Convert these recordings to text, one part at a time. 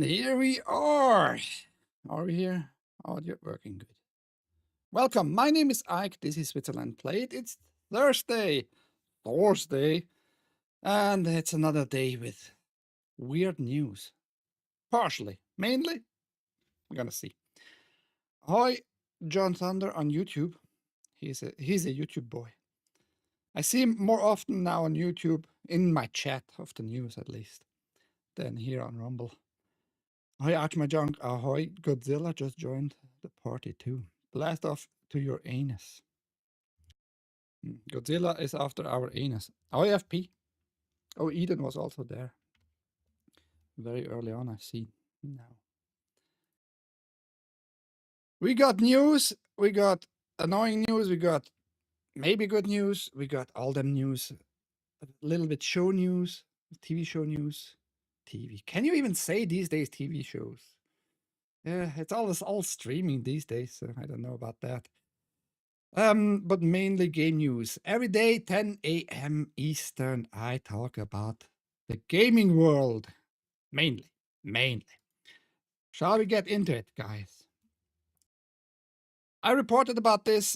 And here we are. Are we here? Audio working good. Welcome. My name is Ike. This is Switzerland.playit. It's Thursday, and it's another day with weird news. Partially, mainly, we're gonna see. Hi, John Thunder on YouTube. He's a YouTube boy. I see him more often now on YouTube in my chat of the news, at least, than here on Rumble. Hi, Archmajunk. Ahoy, Godzilla just joined the party too. Blast off to your anus. Godzilla is after our anus. Ahoy, FP. Oh, Eden was also there. Very early on, I see now. We got news. We got annoying news. We got maybe good news. We got all them news. A little bit show news. TV show news. TV. Can you even say these days TV shows? Yeah, it's all streaming these days, so I don't know about that. But mainly game news. Every day, 10 a.m. Eastern, I talk about the gaming world. Mainly. Shall we get into it, guys? I reported about this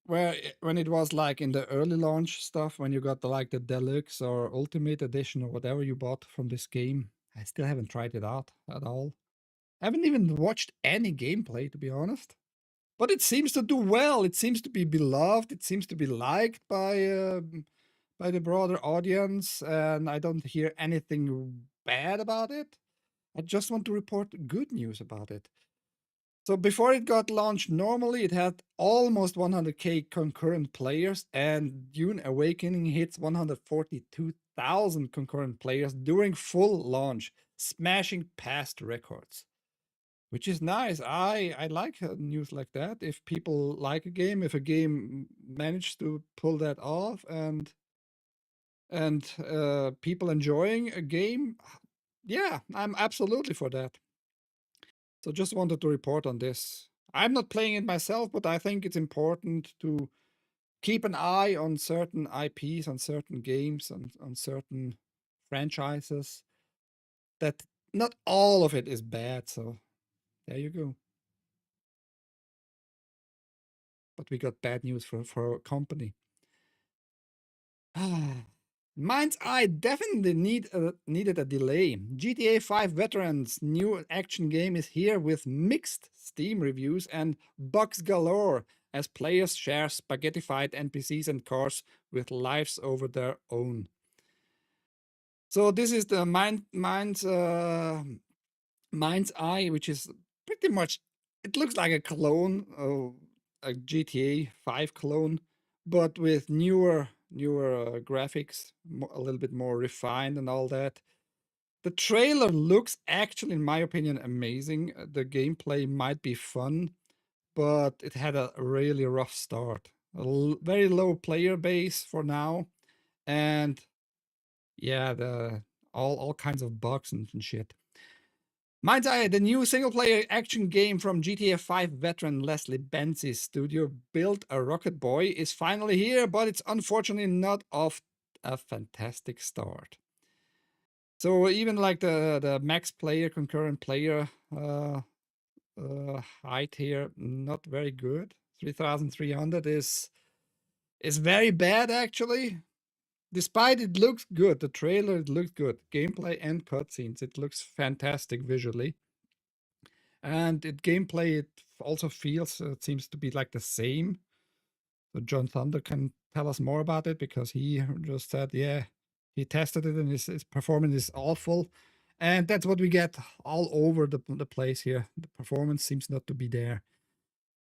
when it was like in the early launch stuff, when you got the deluxe or ultimate edition or whatever you bought from this game. I still haven't tried it out at all. I haven't even watched any gameplay, to be honest. But it seems to do well. It seems to be beloved. It seems to be liked by the broader audience, and I don't hear anything bad about it. I just want to report good news about it. So before it got launched, normally it had almost 100k concurrent players, and Dune Awakening hits 142,000 concurrent players during full launch, smashing past records. Which is nice. I like news like that. If people like a game, if a game managed to pull that off, and people enjoying a game, yeah, I'm absolutely for that. So just wanted to report on this. I'm not playing it myself, but I think it's important to keep an eye on certain IPs, on certain games, on certain franchises. That not all of it is bad. So there you go. But we got bad news for our company. Mind's Eye definitely needed a delay. GTA 5 Veterans' new action game is here with mixed Steam reviews and bugs galore as players share spaghettified NPCs and cars with lives over their own. So this is the Mind's Eye, which is pretty much, it looks like a clone of a GTA 5 clone, but with newer graphics, a little bit more refined and all that. The trailer looks actually, in my opinion, amazing. The gameplay might be fun, but it had a really rough start. Very low player base for now, and yeah, all kinds of bugs and shit. Mind's Eye, the new single-player action game from GTA 5 veteran Leslie Benzie's studio, built a Rocket Boy, is finally here, but it's unfortunately not off a fantastic start. So even like the max player, concurrent player height here, not very good. 3,300 is very bad actually. Despite it looks good, the trailer, it looks good. Gameplay and cutscenes, it looks fantastic visually. And gameplay, it also feels, it seems to be like the same. So John Thunder can tell us more about it, because he just said, yeah, he tested it and his performance is awful. And that's what we get all over the place here. The performance seems not to be there.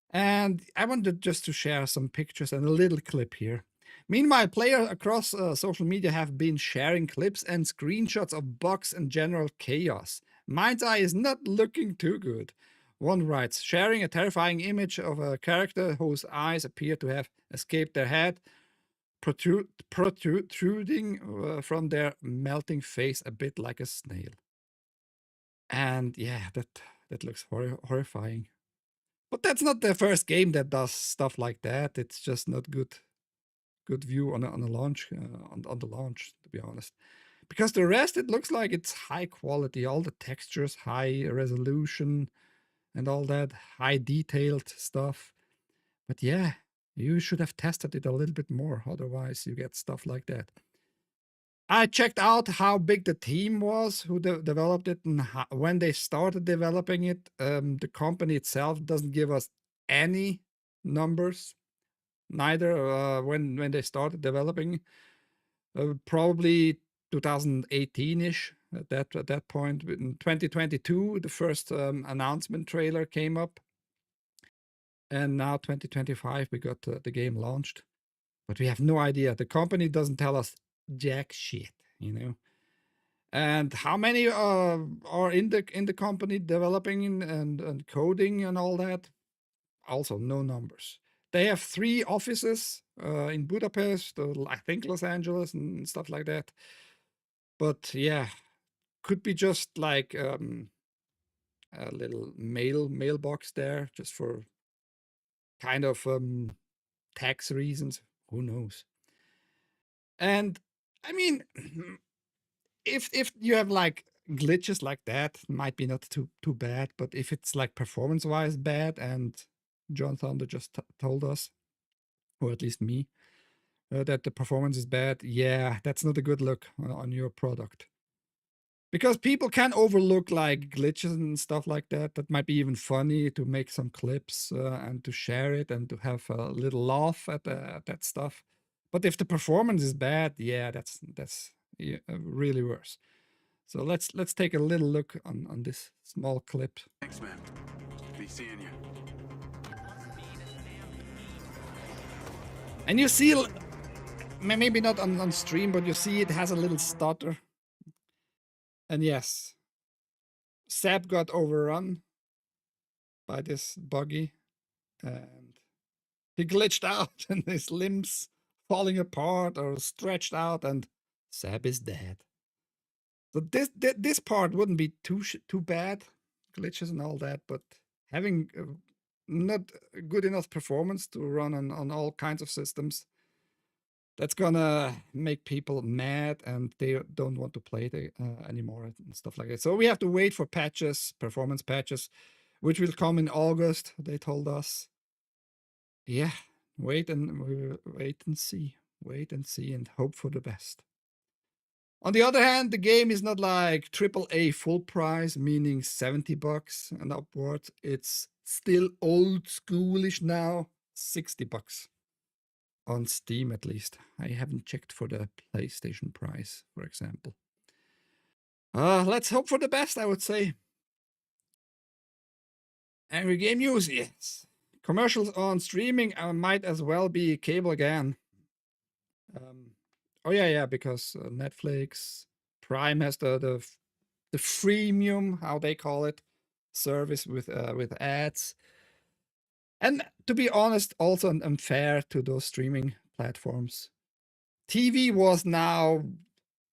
And I wanted just to share some pictures and a little clip here. Meanwhile, players across social media have been sharing clips and screenshots of bugs and general chaos. Mind's Eye is not looking too good. One writes, sharing a terrifying image of a character whose eyes appear to have escaped their head, protruding from their melting face a bit like a snail. And yeah, that looks horrifying. But that's not the first game that does stuff like that. It's just not good view on a launch on the launch, to be honest. Because the rest, it looks like it's high quality. All the textures, high resolution, and all that high detailed stuff. But yeah, you should have tested it a little bit more. Otherwise, you get stuff like that. I checked out how big the team was who developed it and when they started developing it. The company itself doesn't give us any numbers, neither when they started developing. Probably 2018-ish at that point. In 2022, the first announcement trailer came up, and now 2025 we got the game launched. But we have no idea. The company doesn't tell us jack shit, you know. And how many are in the company developing and coding and all that? Also, no numbers. They have 3 offices in Budapest, I think Los Angeles and stuff like that. But yeah, could be just like a little mailbox there, just for kind of tax reasons. Who knows? And I mean, if you have like glitches like that, might be not too bad. But if it's like performance wise bad, and John Thunder just told us, or at least me, that the performance is bad, yeah, that's not a good look on your product. Because people can overlook like glitches and stuff like that. That might be even funny to make some clips and to share it and to have a little laugh at that stuff. But if the performance is bad, yeah, that's really worse. So let's take a little look on this small clip. Thanks, man. Be seeing you. And you see, maybe not on stream, but you see it has a little stutter. And yes, Seb got overrun by this buggy, and he glitched out, and his limbs falling apart or stretched out, and Seb is dead. So this part wouldn't be too bad, glitches and all that, but having not good enough performance to run on all kinds of systems, that's gonna make people mad, and they don't want to play it anymore and stuff like that. So we have to wait for patches, performance patches, which will come in August, they told us. Yeah, wait and see. Wait and see and hope for the best. On the other hand, the game is not like AAA full price, meaning $70 and upwards. It's still old schoolish now, $60 on Steam at least. I haven't checked for the PlayStation price, for example. Let's hope for the best, I would say. Angry Game News, yes. Commercials on streaming might as well be cable again. Oh yeah, because Netflix, Prime has the freemium, how they call it, service with ads. And to be honest, also unfair to those streaming platforms. TV was now,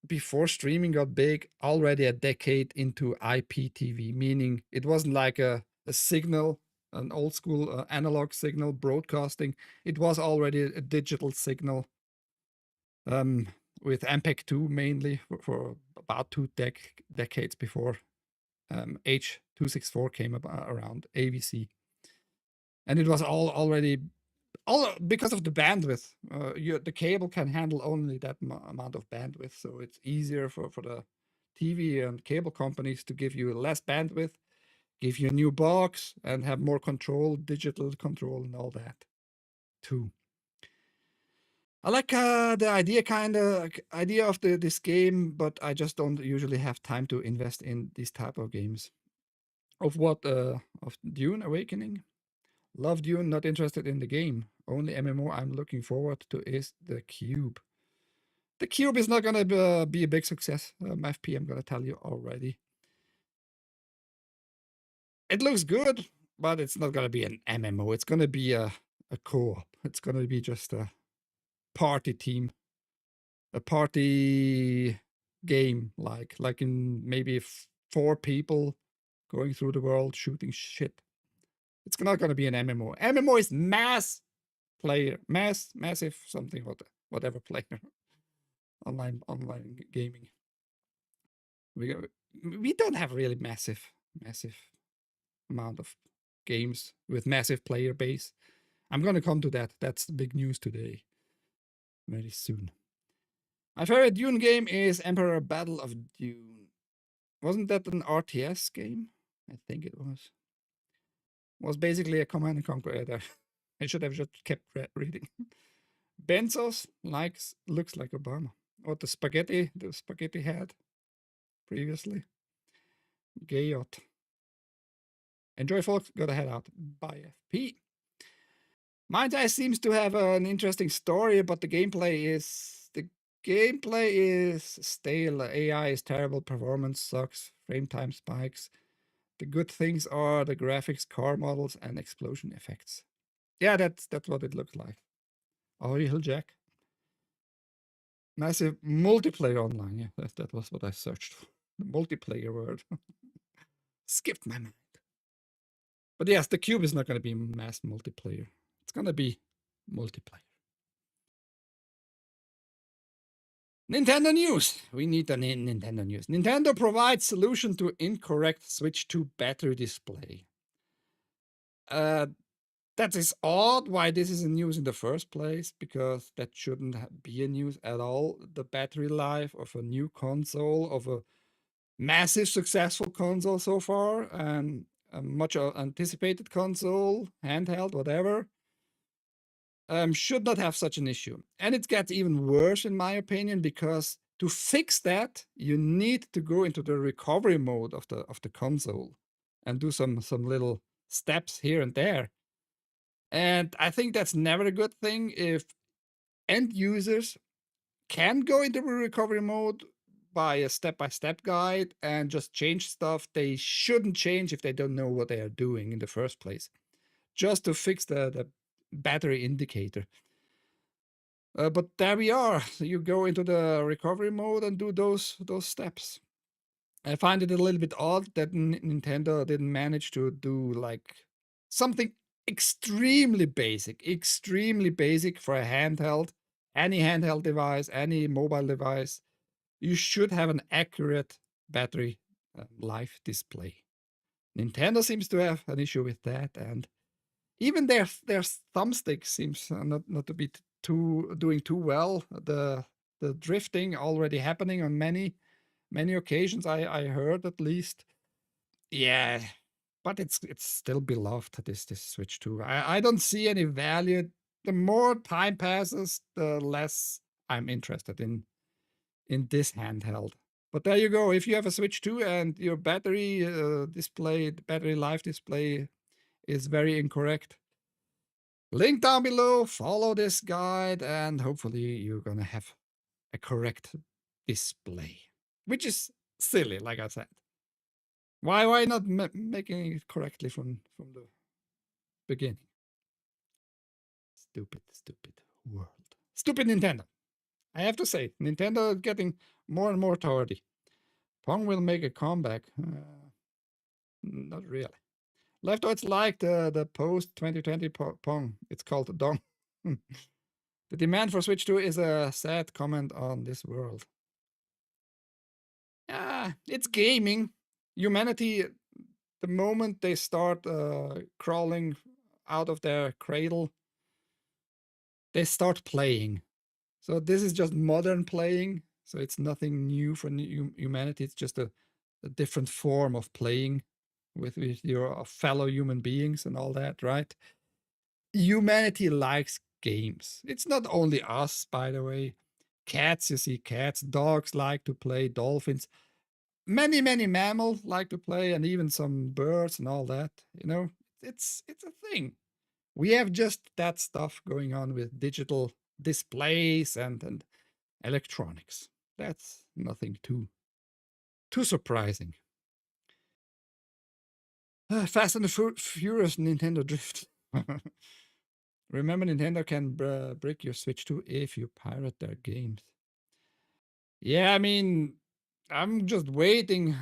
before streaming got big, already a decade into IPTV, meaning it wasn't like a signal, an old school analog signal broadcasting. It was already a digital signal with MPEG-2 mainly for about 2 decades before H.264 came around, AVC. And it was already because of the bandwidth. The cable can handle only that amount of bandwidth, so it's easier for the TV and cable companies to give you less bandwidth, give you a new box, and have more control, digital control, and all that too. I like the idea of this game, but I just don't usually have time to invest in these type of games. Of Dune Awakening? Love Dune, not interested in the game. Only MMO I'm looking forward to is The Cube. The Cube is not going to be a big success. FP, I'm going to tell you already. It looks good, but it's not going to be an MMO. It's going to be a co-op. It's going to be just a party team. A party game, like in maybe 4 people going through the world shooting shit. It's not going to be an MMO. MMO is massive something, whatever player. Online gaming. We don't have really massive amount of games with massive player base. I'm gonna come to that. That's the big news today. Very soon. My favorite Dune game is Emperor Battle of Dune. Wasn't that an RTS game? I think it was. Was basically a command and conquer editor. I should have just kept reading. Benzos looks like Obama. Or the spaghetti had previously. Gayot. Enjoy, folks. Gotta head out. Bye, FP. Mind's Eye seems to have an interesting story, but the gameplay is stale. AI is terrible. Performance sucks. Frame time spikes. The good things are the graphics, car models, and explosion effects. Yeah, that's what it looks like. Oh, Jack. Massive multiplayer online. Yeah, that was what I searched for. The multiplayer word. Skipped my mind. But yes, the cube is not going to be mass multiplayer. It's going to be multiplayer. Nintendo news. We need the Nintendo news. Nintendo provides solution to incorrect Switch 2 battery display. That is odd why this is a news in the first place, because that shouldn't be a news at all. The battery life of a new console, of a massive successful console so far, and a much anticipated console, handheld, whatever, should not have such an issue. And it gets even worse in my opinion, because to fix that, you need to go into the recovery mode of the console and do some little steps here and there. And I think that's never a good thing. If end users can go into recovery mode by a step-by-step guide and just change stuff they shouldn't change if they don't know what they are doing in the first place, just to fix the battery indicator. But there we are. You go into the recovery mode and do those steps. I find it a little bit odd that Nintendo didn't manage to do like something extremely basic for a handheld, any handheld device, any mobile device. You should have an accurate battery life display. Nintendo seems to have an issue with that, and even their thumbstick seems not to be doing too well. The drifting already happening on many occasions. I heard at least. Yeah, but it's still beloved, this Switch 2. I don't see any value. The more time passes, the less I'm interested in this handheld. But there you go. If you have a Switch 2 and your battery battery life display is very incorrect, link down below, follow this guide, and hopefully you're gonna have a correct display, which is silly, like I said. Why not making it correctly from the beginning? Stupid world. Stupid Nintendo. I have to say, Nintendo is getting more and more tardy. Pong will make a comeback. Not really. Leftoids like the post 2020 Pong. It's called Dong. The demand for Switch 2 is a sad comment on this world. It's gaming. Humanity, the moment they start crawling out of their cradle, they start playing. So this is just modern playing. So it's nothing new for humanity. It's just a different form of playing with your fellow human beings and all that, right? Humanity likes games. It's not only us, by the way. Cats, you see cats. Dogs like to play. Dolphins. Many mammals like to play, and even some birds and all that. You know, it's a thing. We have just that stuff going on with digital displays and electronics. That's nothing too surprising. Fast and the Furious Nintendo Drift. Remember, Nintendo can break your Switch 2 if you pirate their games. Yeah, I mean, I'm just waiting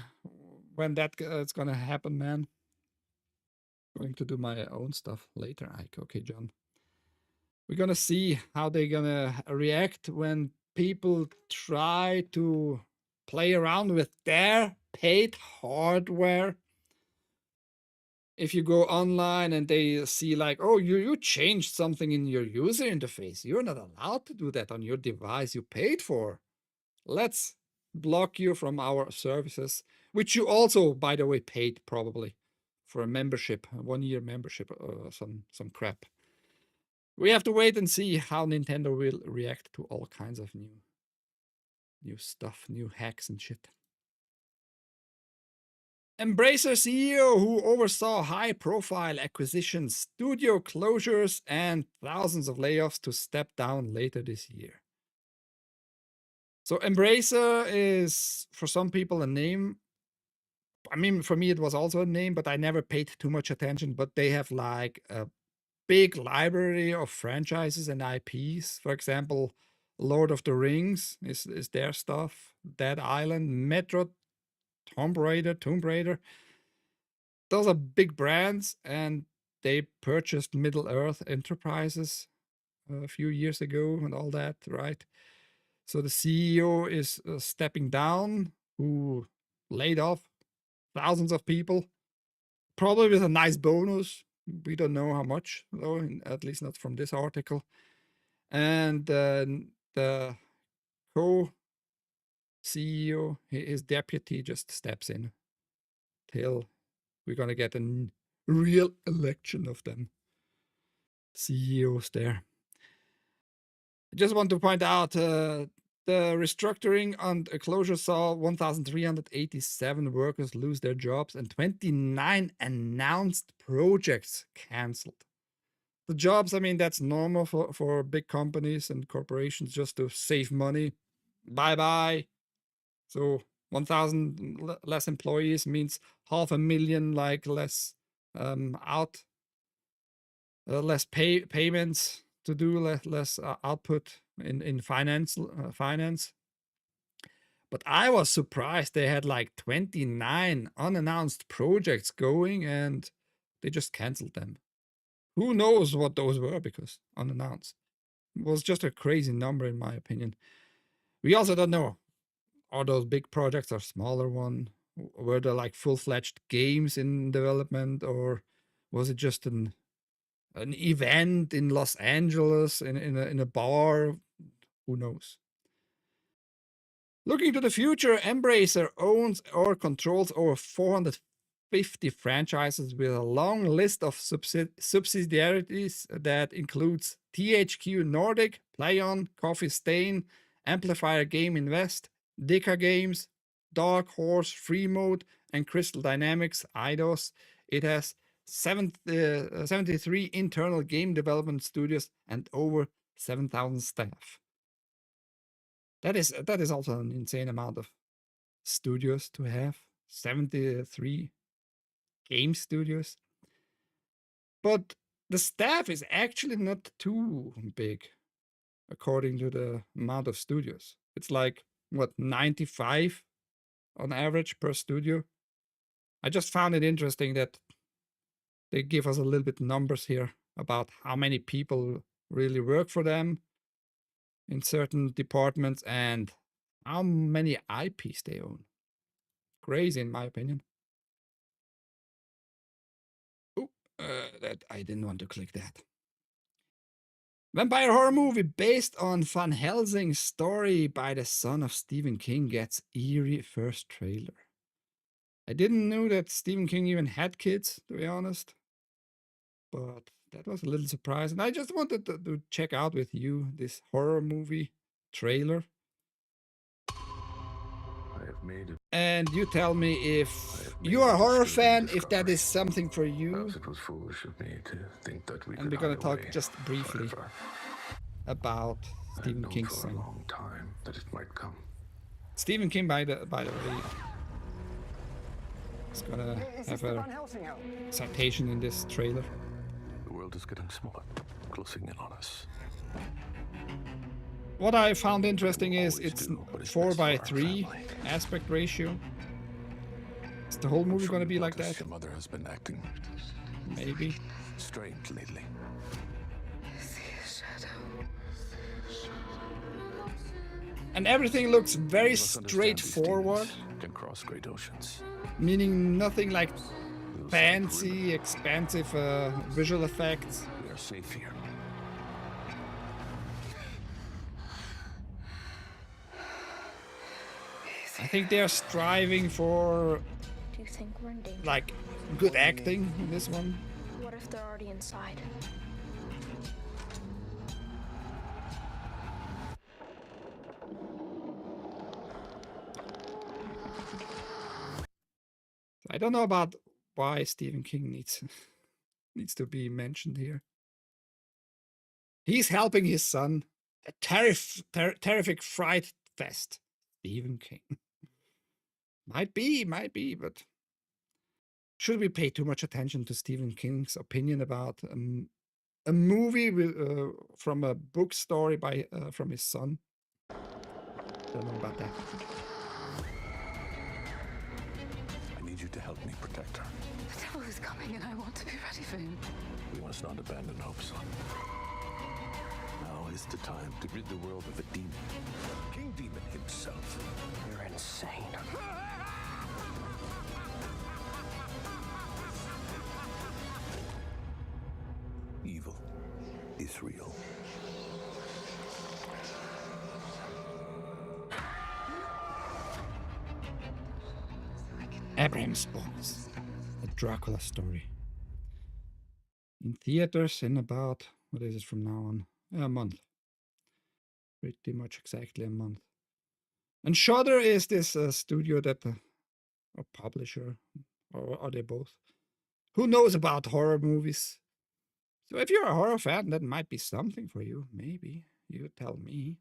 when it's gonna happen, man. Going to do my own stuff later, Ike. Okay, John. We're gonna see how they're gonna react when people try to play around with their paid hardware. If you go online and they see like, oh, you changed something in your user interface, you're not allowed to do that on your device you paid for. Let's block you from our services, which you also, by the way, paid probably for a membership, a 1-year membership or some crap. We have to wait and see how Nintendo will react to all kinds of new stuff, new hacks and shit. Embracer CEO who oversaw high-profile acquisitions, studio closures, and thousands of layoffs to step down later this year. So Embracer is, for some people, a name. I mean, for me, it was also a name, but I never paid too much attention. But they have like a big library of franchises and IPs. For example, Lord of the Rings is their stuff. Dead Island, Metro, Tomb Raider. Those are big brands, and they purchased Middle Earth Enterprises a few years ago and all that, right? So the CEO is stepping down, who laid off thousands of people, probably with a nice bonus. We don't know how much, though, at least not from this article. And the co-CEO, his deputy, just steps in till we're going to get a real election of them CEOs there. I just want to point out the restructuring and closure saw 1,387 workers lose their jobs and 29 announced projects cancelled. The jobs, I mean, that's normal for big companies and corporations just to save money. Bye-bye. So 1,000 less employees means 500,000 like less less payments to do, less output in finance. But I was surprised they had like 29 unannounced projects going and they just canceled them. Who knows what those were, because unannounced. It was just a crazy number in my opinion. We also don't know, are those big projects or smaller one? Were there like full-fledged games in development, or was it just an event in Los Angeles in a bar? Who knows? Looking to the future, Embracer owns or controls over 450 franchises with a long list of subsidiaries that includes THQ Nordic, PlayOn, Coffee Stain, Amplifier Game Invest, Deka Games, Dark Horse, Freemode, and Crystal Dynamics, IDOS. It has 73 internal game development studios and over 7,000 staff. That is also an insane amount of studios to have. 73 game studios. But the staff is actually not too big according to the amount of studios. It's like, what, 95 on average per studio? I just found it interesting that they give us a little bit numbers here about how many people really work for them in certain departments and how many IPs they own. Crazy in my opinion. Oh, that I didn't want to click that. Vampire horror movie based on Van Helsing's story by the son of Stephen King gets eerie first trailer. I didn't know that Stephen King even had kids, to be honest. But that was a little surprising. I just wanted to check out with you this horror movie trailer. I have made it. And you tell me if you are a horror fan, if that is something for you. Perhaps it was foolish of me to think that we And could we're gonna hide talk away just briefly forever. about I had Stephen known King's for a son. long time that it might come. Stephen King, by the way, is gonna have a citation in this trailer. The world is getting smaller, closing in on us. What I found interesting is it's 4:3 aspect ratio. Is the whole movie gonna be like that? Your mother has been acting Maybe. strange lately. And everything looks very You must understand these straightforward, demons can cross great oceans. meaning nothing like We will set up a fancy, perimeter. expensive visual effects. We are safe here. I think they are striving for Do you think we're in danger? like good acting in this one. What if they're already inside? I don't know about why Stephen King needs to be mentioned here. He's helping his son. A terrific fright fest. Stephen King. Might be, but should we pay too much attention to Stephen King's opinion about a movie from a book story by from his son? Don't know about that. I need you to help me protect her. The devil is coming and I want to be ready for him. We must not abandon hope, son. Now is the time to rid the world of a demon. King Demon himself. You're insane. Evil is real. Abraham's Bones, a Dracula story. In theaters in about, what is it from now on? A month. Pretty much exactly a month. And Shudder is this studio that, or publisher, or are they both? Who knows about horror movies? So if you're a horror fan, that might be something for you. Maybe. You tell me.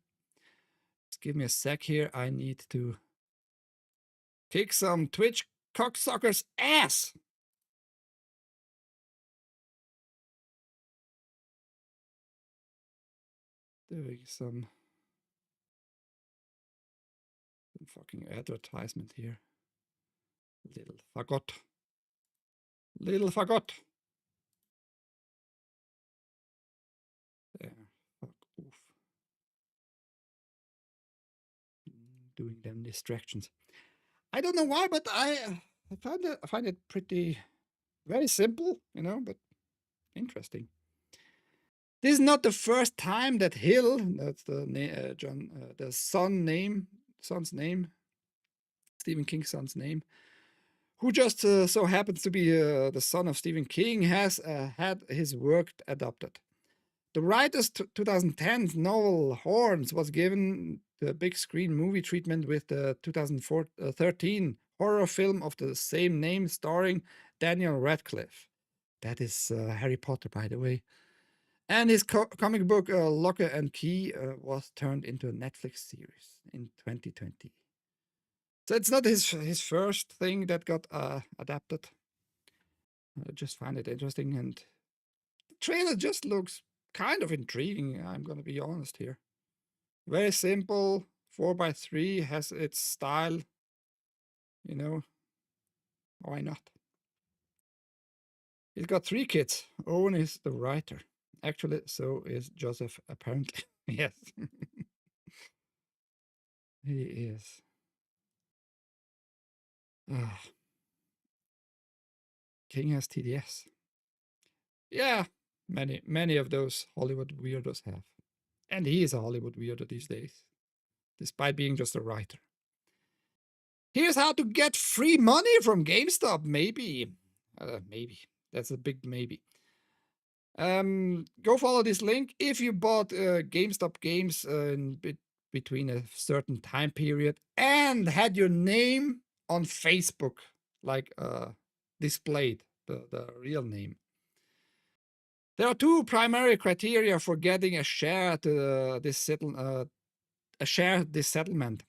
Just give me a sec here. I need to kick some Twitch cocksuckers' ass. Doing some fucking advertisement here. Little fagot. Little fagot. There. Fuck off. Doing them distractions. I don't know why, but I find it pretty very simple, you know, but interesting. This is not the first time that Hill, that's the the son's name, Stephen King's son's name, who just so happens to be the son of Stephen King, has had his work adopted. The writer's 2010 novel Horns was given the big screen movie treatment with the 2013 horror film of the same name starring Daniel Radcliffe. That is Harry Potter, by the way. And his comic book Lock and Key was turned into a Netflix series in 2020. So it's not his first thing that got adapted. I just find it interesting, and the trailer just looks kind of intriguing. I'm gonna be honest here. Very simple, 4x3, has its style. You know, why not? He's got 3 kids. Owen is the writer. Actually, so is Joseph, apparently. Yes. He is. King has TDS. Yeah, many of those Hollywood weirdos have. And he is a Hollywood weirdo these days, despite being just a writer. Here's how to get free money from GameStop. Maybe. Maybe. That's a big maybe. Go follow this link. If you bought GameStop games between a certain time period and had your name on Facebook, like displayed, the real name. There are 2 primary criteria for getting a share to this settlement.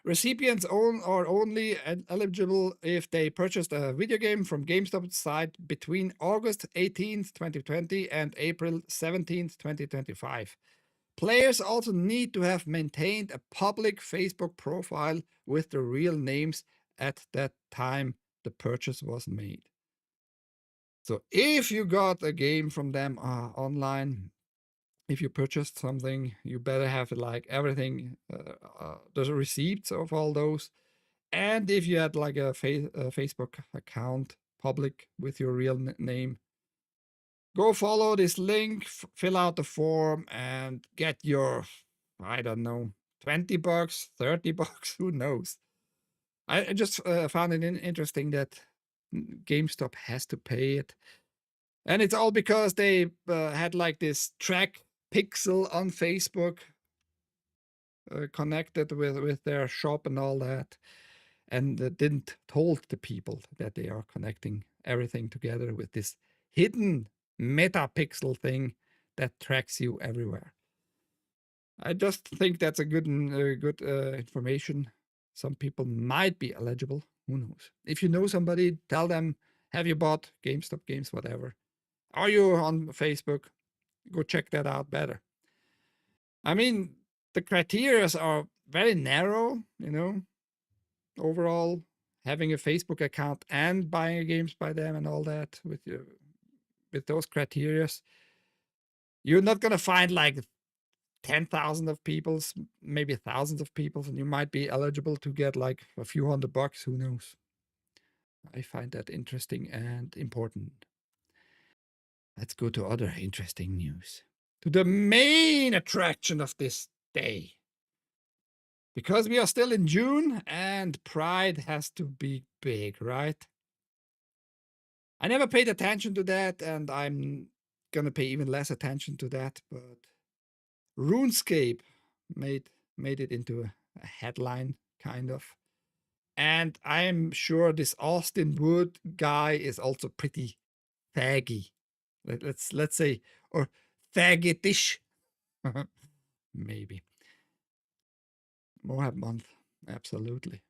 Recipients are only eligible if they purchased a video game from GameStop's site between August 18th, 2020 and April 17th, 2025. Players also need to have maintained a public Facebook profile with the real names at that time the purchase was made. So if you got a game from them online, if you purchased something, you better have like everything, the receipts of all those. And if you had like a Facebook account public with your real name, go follow this link, fill out the form, and get your, I don't know, $20, $30, who knows. I just found it interesting that GameStop has to pay it. And it's all because they had like this track pixel on Facebook connected with their shop and all that. And didn't told the people that they are connecting everything together with this hidden metapixel thing that tracks you everywhere. I just think that's a good information. Some people might be eligible. Who knows? If you know somebody, tell them, have you bought GameStop games, whatever? Are you on Facebook? Go check that out better. I mean, the criteria are very narrow, you know, overall, having a Facebook account and buying games by them and all that with those criteria. You're not going to find like 10,000 of people, maybe thousands of people, and you might be eligible to get like a few $100, who knows. I find that interesting and important. Let's go to other interesting news. To the main attraction of this day. Because we are still in June and Pride has to be big, right? I never paid attention to that, and I'm going to pay even less attention to that, but RuneScape made it into a headline, kind of. And I'm sure this Austin Wood guy is also pretty faggy. Let's say, or faggetish. Maybe. Moab month, absolutely.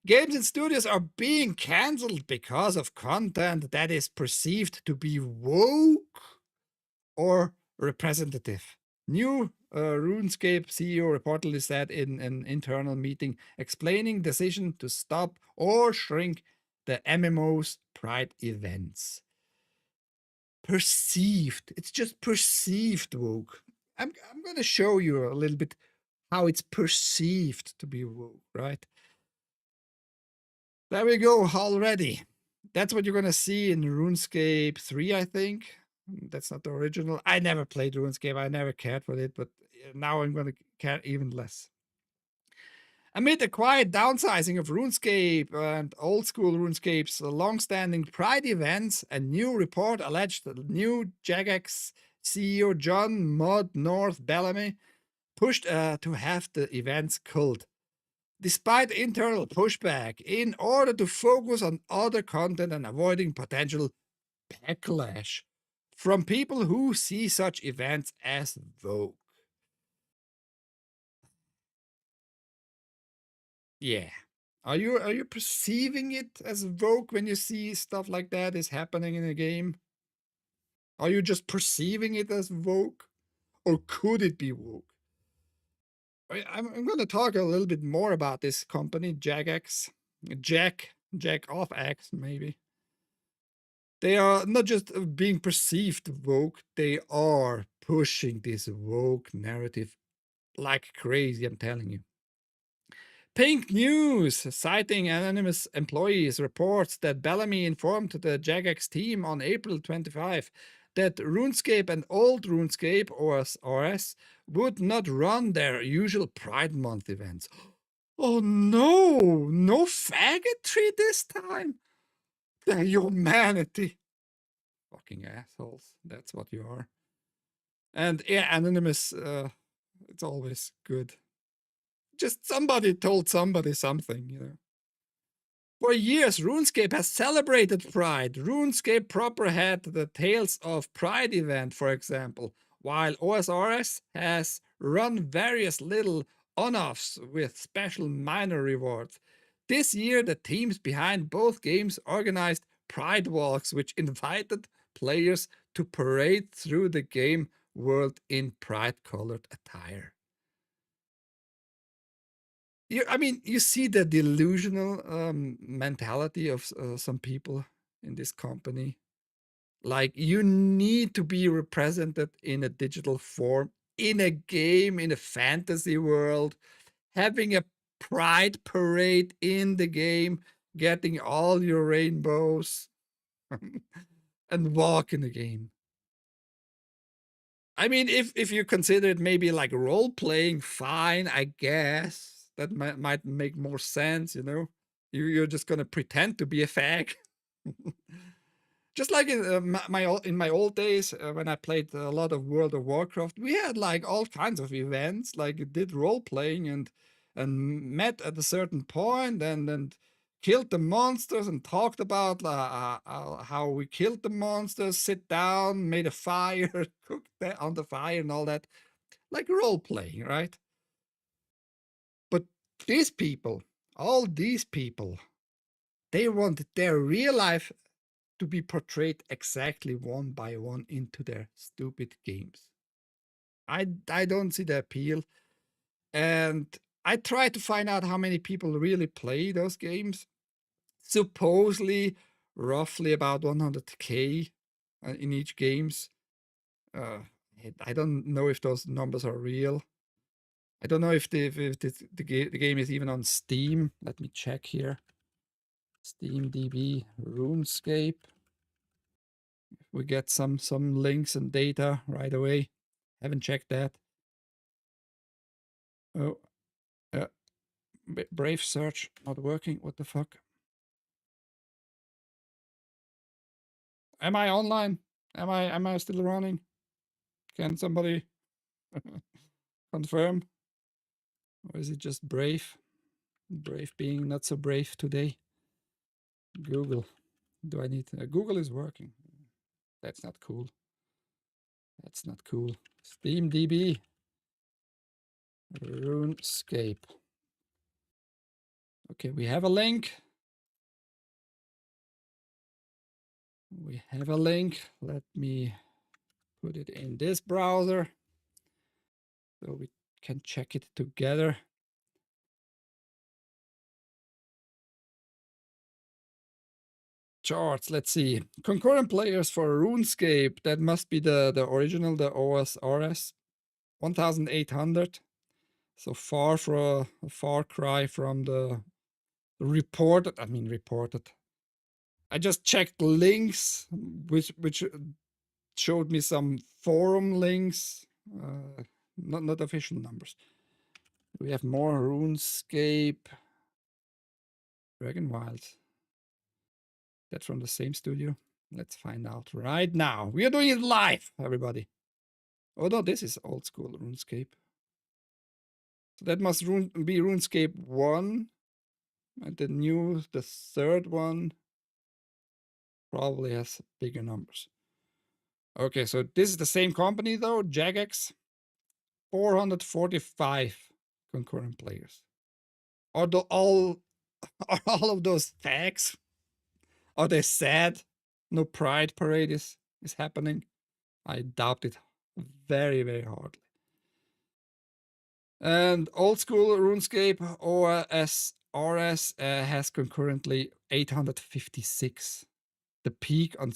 Games and studios are being cancelled because of content that is perceived to be woke or representative. New RuneScape CEO reportedly said in an internal meeting explaining decision to stop or shrink the MMO's Pride events. Perceived. It's just perceived woke. I'm going to show you a little bit how it's perceived to be woke, right? There we go already. That's what you're going to see in RuneScape 3, I think. That's not the original. I never played RuneScape. I never cared for it, but now I'm going to care even less. Amid the quiet downsizing of RuneScape and old school RuneScape's long-standing Pride events, a new report alleged that new Jagex CEO John Mud North Bellamy pushed to have the events culled. Despite internal pushback, in order to focus on other content and avoiding potential backlash from people who see such events as woke. Yeah. Are you perceiving it as woke when you see stuff like that is happening in a game? Are you just perceiving it as woke? Or could it be woke? I'm going to talk a little bit more about this company, Jagex. Jackoff X, maybe. They are not just being perceived woke, they are pushing this woke narrative like crazy, I'm telling you. Pink News, citing anonymous employees, reports that Bellamy informed the Jagex team on April 25 that RuneScape and old RuneScape, OSRS, would not run their usual Pride Month events. Oh no, no faggotry this time. The humanity. Fucking assholes, that's what you are. And yeah, anonymous, it's always good. Just somebody told somebody something, you know. For years, RuneScape has celebrated Pride. RuneScape proper had the Tales of Pride event, for example, while OSRS has run various little on-offs with special minor rewards. This year, the teams behind both games organized Pride Walks, which invited players to parade through the game world in Pride-colored attire. You see the delusional mentality of some people in this company. Like, you need to be represented in a digital form, in a game, in a fantasy world, having a pride parade in the game, getting all your rainbows, and walk in the game. I mean, if you consider it maybe like role playing, fine, I guess that might make more sense. You know, you're just gonna pretend to be a fag. Just like in my old days when I played a lot of World of Warcraft, we had like all kinds of events, like did role playing and met at a certain point and killed the monsters and talked about how we killed the monsters, sit down, made a fire, cooked on the fire and all that, like role playing, right? But these people, all these people, they want their real life to be portrayed exactly one by one into their stupid games. I don't see the appeal. And I tried to find out how many people really play those games. Supposedly, roughly about 100K in each games. I don't know if those numbers are real. I don't know if the game is even on Steam. Let me check here. SteamDB RuneScape. We get some links and data right away. Haven't checked that. Oh, Brave search not working. What the fuck? Am I online? Am I still running? Can somebody confirm? Or is it just Brave? Brave being not so brave today. Google. Do I need Google is working. That's not cool. That's not cool. SteamDB. RuneScape. Okay, we have a link. We have a link. Let me put it in this browser so we can check it together. Charts, let's see. Concurrent players for RuneScape, that must be the original, the OSRS, 1,800. So far cry from the reported. I just checked links, which showed me some forum links, not official numbers. We have more RuneScape, Dragon Wilds. That's from the same studio. Let's find out right now. We are doing it live, everybody. Oh no, this is old school RuneScape. So that must be RuneScape 1. And the third one probably has bigger numbers. Okay, so this is the same company though, Jagex. 445 concurrent players. Are all of those fags? Are they sad? No pride parade is happening? I doubt it very, very hardly. And old school RuneScape OSRS has concurrently 856. The peak on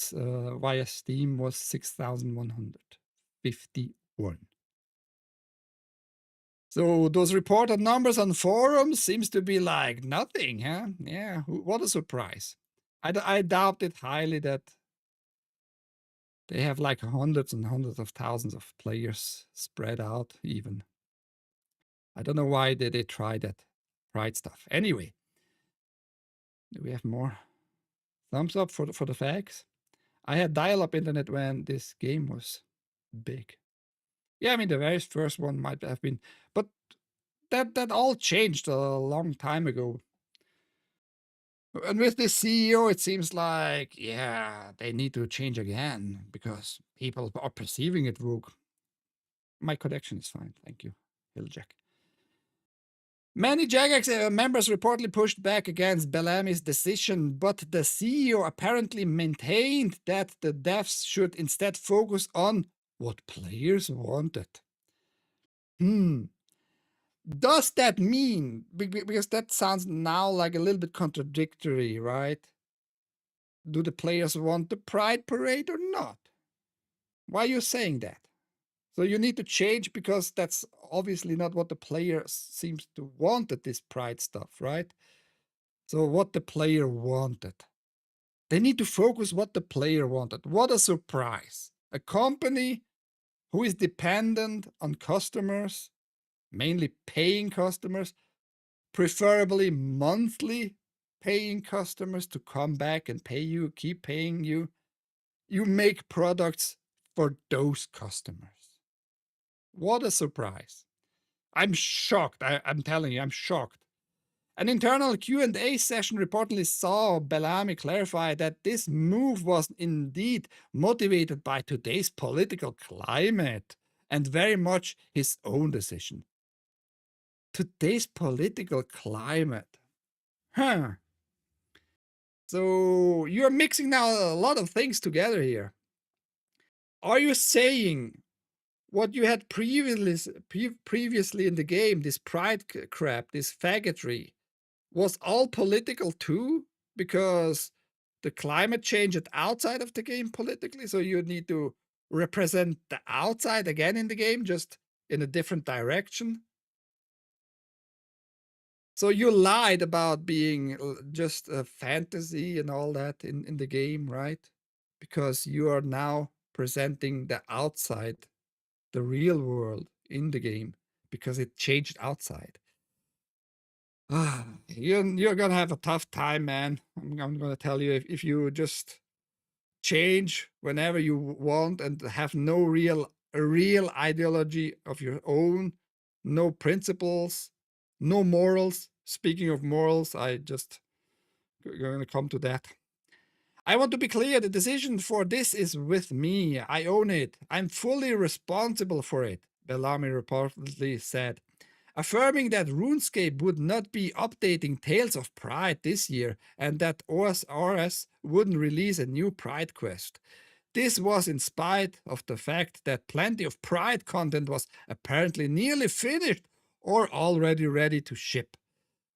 via Steam was 6,151. So those reported numbers on forums seems to be like nothing, huh? Yeah, what a surprise. I doubt it highly that they have like hundreds and hundreds of thousands of players spread out even. I don't know why they try that pride stuff. Anyway, do we have more? Thumbs up for the fags. I had dial-up internet when this game was big. Yeah, I mean the very first one might have been, but that all changed a long time ago. And with the CEO, it seems like, yeah, they need to change again because people are perceiving it rogue. My connection is fine, thank you, Hilljack. Many Jagex members reportedly pushed back against Bellamy's decision, but the CEO apparently maintained that the devs should instead focus on what players wanted. Does that mean, because that sounds now like a little bit contradictory, right? do the players want the pride parade or not? Why are you saying that? So you need to change because that's obviously not what the player seems to want at this pride stuff, right? So what the player wanted. They need to focus what the player wanted. What a surprise. A company who is dependent on customers, mainly paying customers, preferably monthly paying customers to come back and pay you, keep paying you. You make products for those customers. What a surprise. I'm shocked. I'm telling you, I'm shocked. An internal Q&A session reportedly saw Bellamy clarify that this move was indeed motivated by today's political climate and very much his own decision. Today's political climate. Huh. So you're mixing now a lot of things together here. Are you saying what you had previously in the game, this pride crap, this faggotry, was all political too? Because the climate changed outside of the game politically, so you need to represent the outside again in the game, just in a different direction. So you lied about being just a fantasy and all that in the game, right? Because you are now presenting the outside, the real world in the game, because it changed outside. You're gonna have a tough time, man. I'm gonna tell you, if you just change whenever you want and have no real ideology of your own, no principles, no morals. Speaking of morals, I just gonna come to that. I want to be clear, the decision for this is with me. I own it. I'm fully responsible for it, Bellamy reportedly said, affirming that RuneScape would not be updating Tales of Pride this year and that OSRS wouldn't release a new Pride quest. This was in spite of the fact that plenty of Pride content was apparently nearly finished or already ready to ship,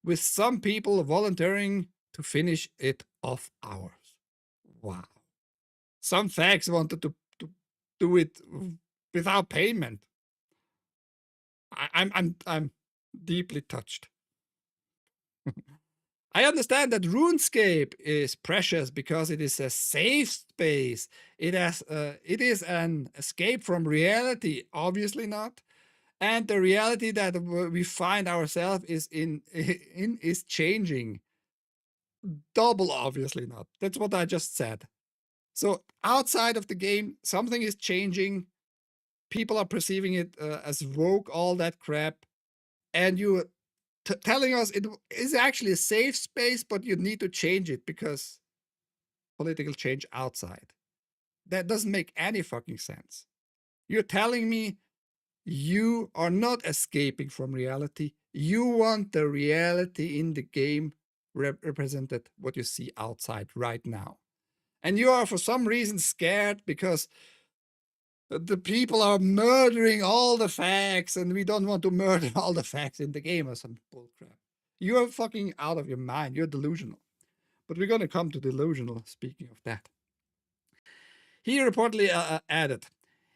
with some people volunteering to finish it off hours. Wow. Some fags wanted to do it without payment. I'm deeply touched. I understand that RuneScape is precious because it is a safe space. It is an escape from reality, obviously not. And the reality that we find ourselves in is changing. Double, obviously not. That's what I just said. So outside of the game, something is changing. People are perceiving it as woke, all that crap. And you telling us it is actually a safe space, but you need to change it because political change outside. That doesn't make any fucking sense. You're telling me you are not escaping from reality. You want the reality in the game represented what you see outside right now. And you are for some reason scared because the people are murdering all the facts and we don't want to murder all the facts in the game or some bullcrap. You're fucking out of your mind. You're delusional. But we're going to come to delusional, speaking of that. He reportedly added,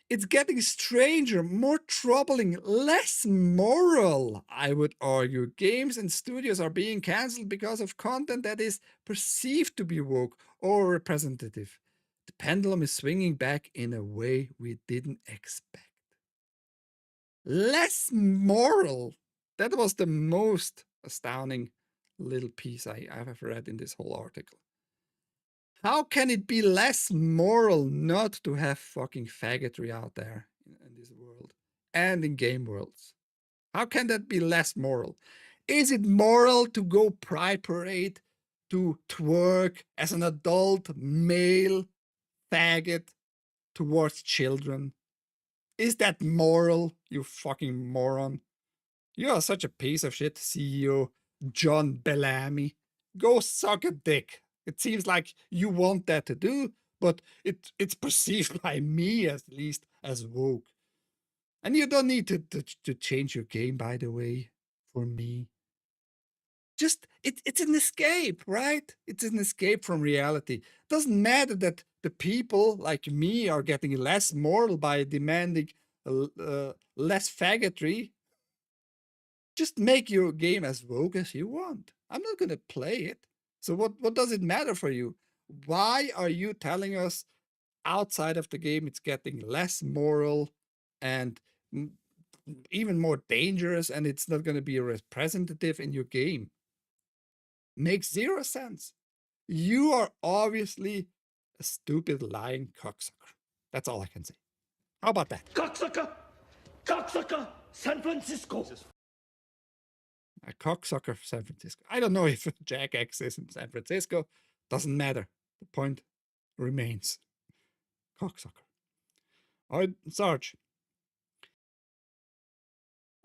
it's getting stranger, more troubling, less moral, I would argue. Games and studios are being cancelled because of content that is perceived to be woke or representative. The pendulum is swinging back in a way we didn't expect. Less moral. That was the most astounding little piece I have read in this whole article. How can it be less moral not to have fucking faggotry out there in this world and in game worlds? How can that be less moral? Is it moral to go pride parade, to twerk as an adult male faggot towards children? Is that moral, you fucking moron? You are such a piece of shit, CEO John Bellamy. Go suck a dick. It seems like you want that to do, but it's perceived by me, at least, as woke. And you don't need to change your game, by the way, for me. Just it's an escape, right? It's an escape from reality. Doesn't matter that the people like me are getting less moral by demanding less faggotry. Just make your game as woke as you want. I'm not going to play it. So what does it matter for you? Why are you telling us outside of the game it's getting less moral and even more dangerous, and it's not going to be representative in your game? Makes zero sense. You are obviously a stupid lying cocksucker. That's all I can say. How about that? Cocksucker! Cocksucker! San Francisco! A cocksucker for San Francisco. I don't know if Jagex is in San Francisco. Doesn't matter. The point remains. Cocksucker. All right, Sarge.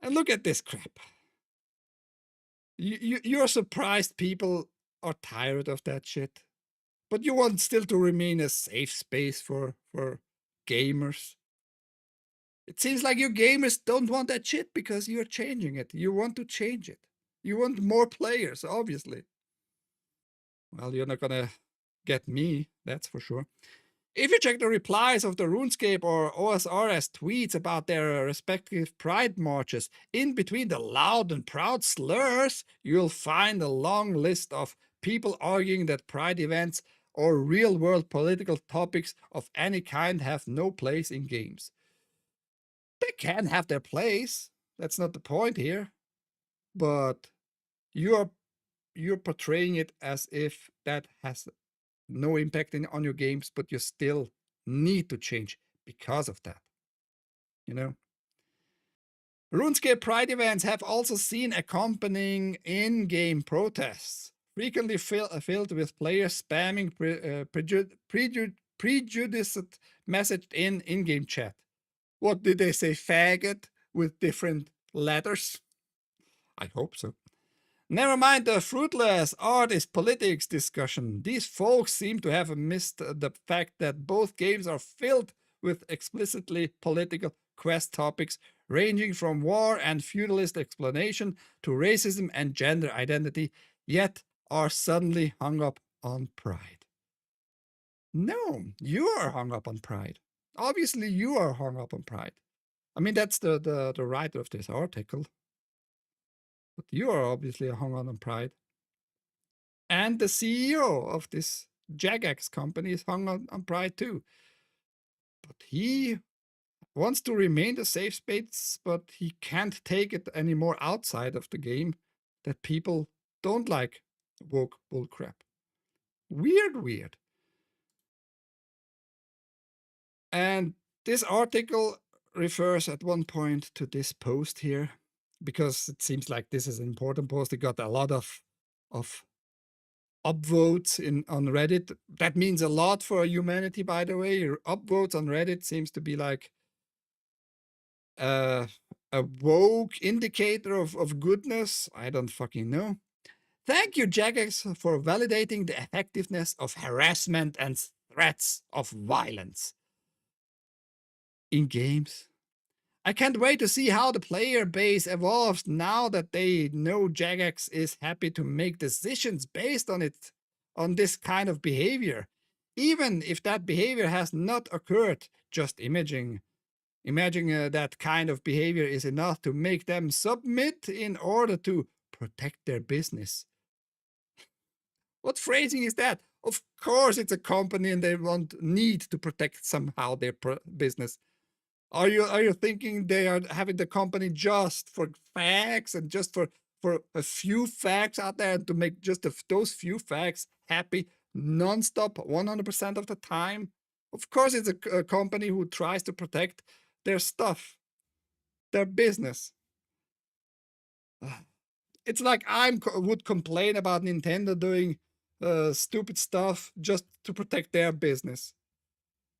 And look at this crap. You're surprised people are tired of that shit, but you want still to remain a safe space for gamers. It seems like you gamers don't want that shit because you're changing it. You want to change it. You want more players, obviously. Well, you're not gonna get me, that's for sure. If you check the replies of the RuneScape or OSRS tweets about their respective Pride marches, in between the loud and proud slurs, you'll find a long list of people arguing that Pride events or real-world political topics of any kind have no place in games. They can have their place. That's not the point here. But you're portraying it as if that has no impact on your games, but you still need to change because of that. You know? RuneScape Pride events have also seen accompanying in-game protests, frequently filled with players spamming prejudiced message in-game chat. What did they say? Faggot with different letters? I hope so. Never mind the fruitless art is politics discussion. These folks seem to have missed the fact that both games are filled with explicitly political quest topics ranging from war and feudalist explanation to racism and gender identity, yet are suddenly hung up on pride. No, you are hung up on pride. Obviously, you are hung up on pride. I mean, that's the writer of this article. But you are obviously hung on pride. And the CEO of this Jagex company is hung on pride too. But he wants to remain the safe space, but he can't take it anymore outside of the game that people don't like woke bullcrap. Weird. And this article refers at one point to this post here, because it seems like this is an important post. It got a lot of upvotes on Reddit. That means a lot for humanity, by the way. Your upvotes on Reddit seems to be like a woke indicator of goodness. I don't fucking know. Thank you, Jagex, for validating the effectiveness of harassment and threats of violence in games. I can't wait to see how the player base evolves now that they know Jagex is happy to make decisions based on this kind of behavior. Even if that behavior has not occurred, just imagining that kind of behavior is enough to make them submit in order to protect their business. What phrasing is that? Of course it's a company and they need to protect somehow their business. Are you thinking they are having the company just for facts and just for a few facts out there to make just those few facts happy nonstop 100% of the time? Of course, it's a company who tries to protect their stuff, their business. It's like I would complain about Nintendo doing stupid stuff just to protect their business.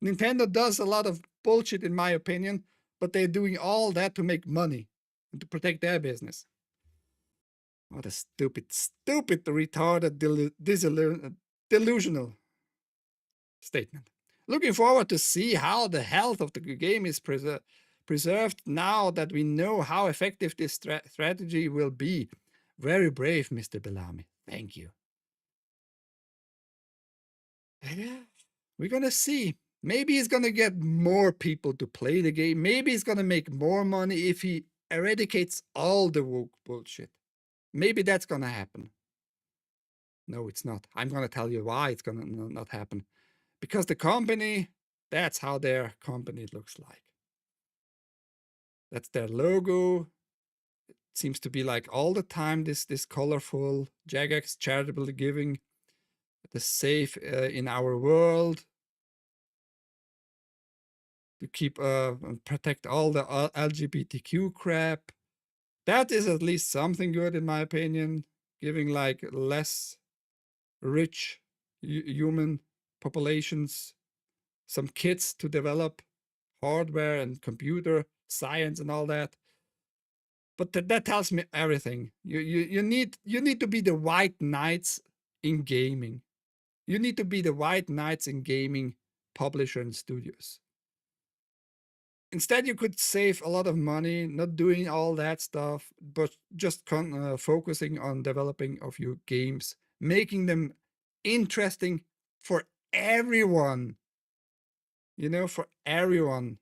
Nintendo does a lot of bullshit, in my opinion, but they're doing all that to make money and to protect their business. What a stupid, retarded, delusional statement. Looking forward to see how the health of the game is preserved now that we know how effective this strategy will be. Very brave, Mr. Bellamy. Thank you. Yeah, we're gonna see. Maybe he's gonna get more people to play the game. Maybe he's gonna make more money if he eradicates all the woke bullshit. Maybe that's gonna happen. No, it's not. I'm gonna tell you why it's gonna not happen. Because the company, that's how their company looks like. That's their logo. It seems to be like all the time this colorful Jagex charitable giving, the safe in our world, to keep and protect all the LGBTQ crap. That is at least something good in my opinion, giving like less rich human populations some kits to develop hardware and computer science and all that. But that tells me everything. You need to be the white knights in gaming. You need to be the white knights in gaming publisher and studios. Instead, you could save a lot of money not doing all that stuff, but just focusing on developing of your games, making them interesting for everyone. You know, for everyone.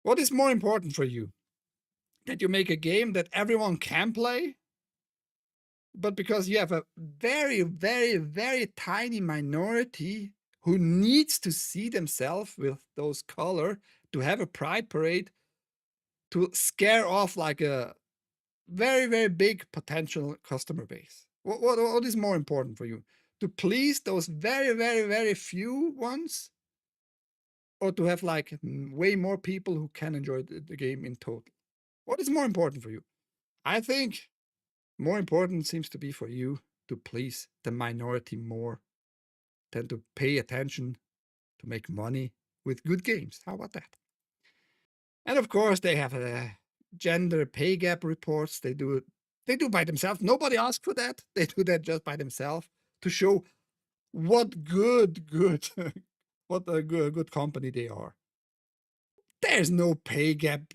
What is more important for you? That you make a game that everyone can play? But because you have a very, very, very tiny minority who needs to see themselves with those color to have a pride parade, to scare off like a very, very big potential customer base. What is more important for you? To please those very, very, very few ones? Or to have like way more people who can enjoy the game in total? What is more important for you? I think more important seems to be for you to please the minority more than to pay attention to make money with good games. How about that? And of course, they have a gender pay gap reports. They do by themselves. Nobody asked for that. They do that just by themselves to show what good what a good company they are. There's no pay gap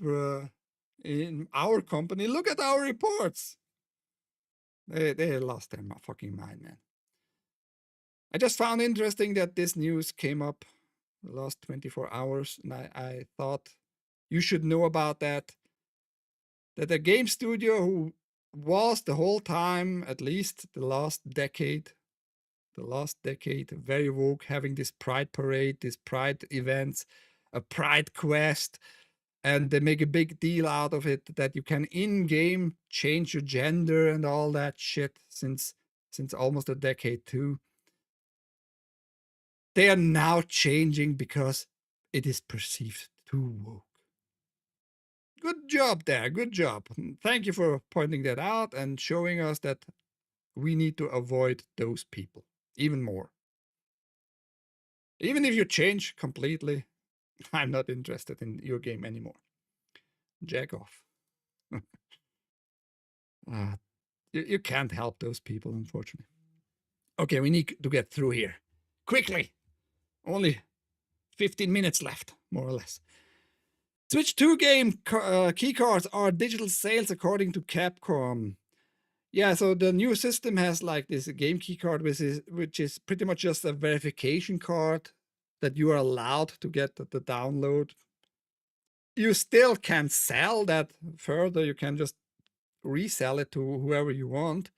in our company. Look at our reports. They lost their fucking mind, man. I just found interesting that this news came up the last 24 hours, and I thought you should know about that. That a game studio who was the whole time, at least the last decade, very woke, having this pride parade, this pride events, a pride quest, and they make a big deal out of it that you can in-game change your gender and all that shit since almost a decade too. They are now changing because it is perceived too woke. Good job there, good job. Thank you for pointing that out and showing us that we need to avoid those people even more. Even if you change completely, I'm not interested in your game anymore. Jack off. You can't help those people, unfortunately. Okay, we need to get through here. Quickly. Only 15 minutes left, more or less. Switch 2 game keycards are digital sales according to Capcom. Yeah, so the new system has like this game keycard, which is pretty much just a verification card that you are allowed to get the download. You still can sell that further. You can just resell it to whoever you want,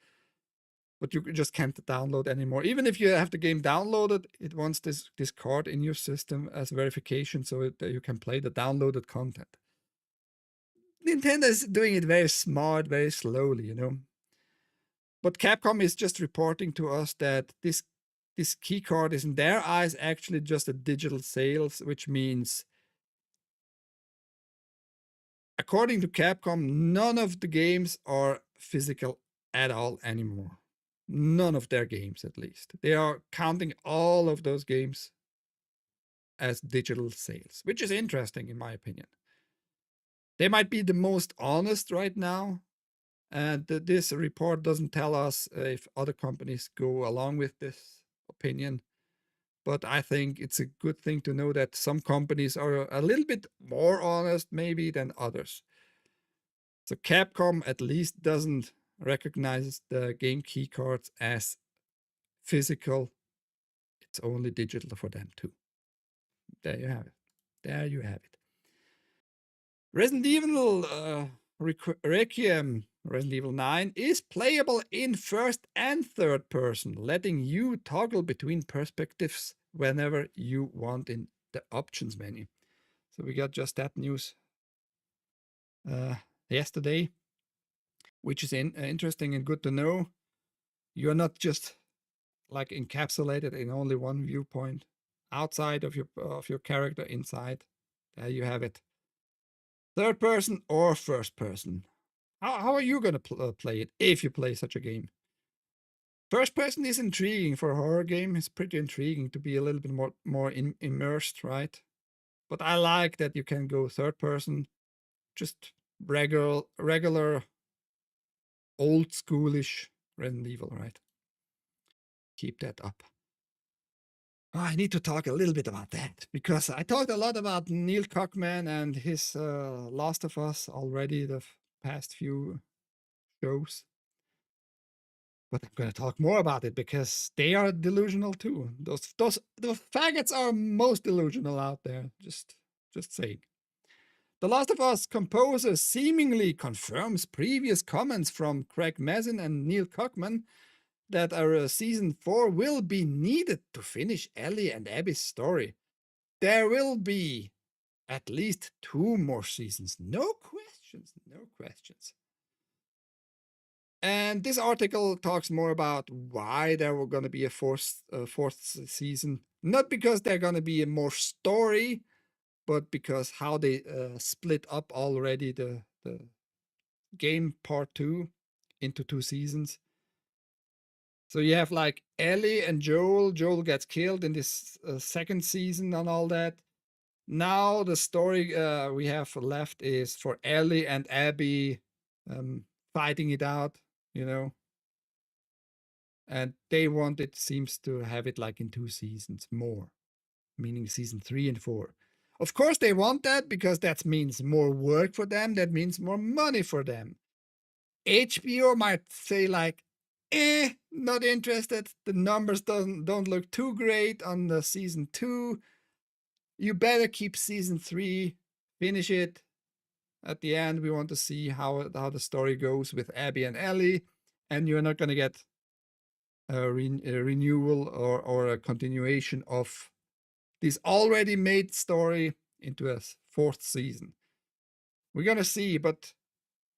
but you just can't download anymore. Even if you have the game downloaded, it wants this card in your system as verification so that you can play the downloaded content. Nintendo is doing it very smart, very slowly, you know. But Capcom is just reporting to us that this key card is in their eyes actually just a digital sales, which means, according to Capcom, none of the games are physical at all anymore. None of their games, at least. They are counting all of those games as digital sales, which is interesting in my opinion. They might be the most honest right now. And this report doesn't tell us if other companies go along with this opinion. But I think it's a good thing to know that some companies are a little bit more honest maybe than others. So Capcom at least doesn't recognizes the game key cards as physical. It's only digital for them too. There you have it. There you have it. Resident Evil Requiem, Resident Evil 9, is playable in first and third person, letting you toggle between perspectives whenever you want in the options menu. So we got just that news yesterday, which is interesting and good to know. You're not just like encapsulated in only one viewpoint outside of your character, inside. There you have it. Third person or first person. How are you going to play it if you play such a game? First person is intriguing for a horror game. It's pretty intriguing to be a little bit more immersed, right? But I like that you can go third person, just regular old schoolish Resident Evil, right? Keep that up. Oh, I need to talk a little bit about that because I talked a lot about Neil Druckmann and his Last of Us already the past few shows. But I'm going to talk more about it because they are delusional too. Those faggots are most delusional out there. Just saying. The Last of Us composer seemingly confirms previous comments from Craig Mazin and Neil Druckmann that our season 4 will be needed to finish Ellie and Abby's story. There will be at least 2 more seasons. No questions. And this article talks more about why there were going to be a fourth season. Not because they're going to be a more story, but because how they split up already the game part 2 into 2 seasons. So you have like Ellie and Joel. Joel gets killed in this second season and all that. Now the story we have left is for Ellie and Abby fighting it out, you know. And they want it, seems to have it like in 2 seasons more, meaning season 3 and 4. Of course they want that because that means more work for them. That means more money for them. HBO might say like, not interested. The numbers don't look too great on the season 2. You better keep season 3, finish it. At the end, we want to see how the story goes with Abby and Ellie, and you're not going to get a renewal or a continuation of this already made story into a 4th season. We're going to see, but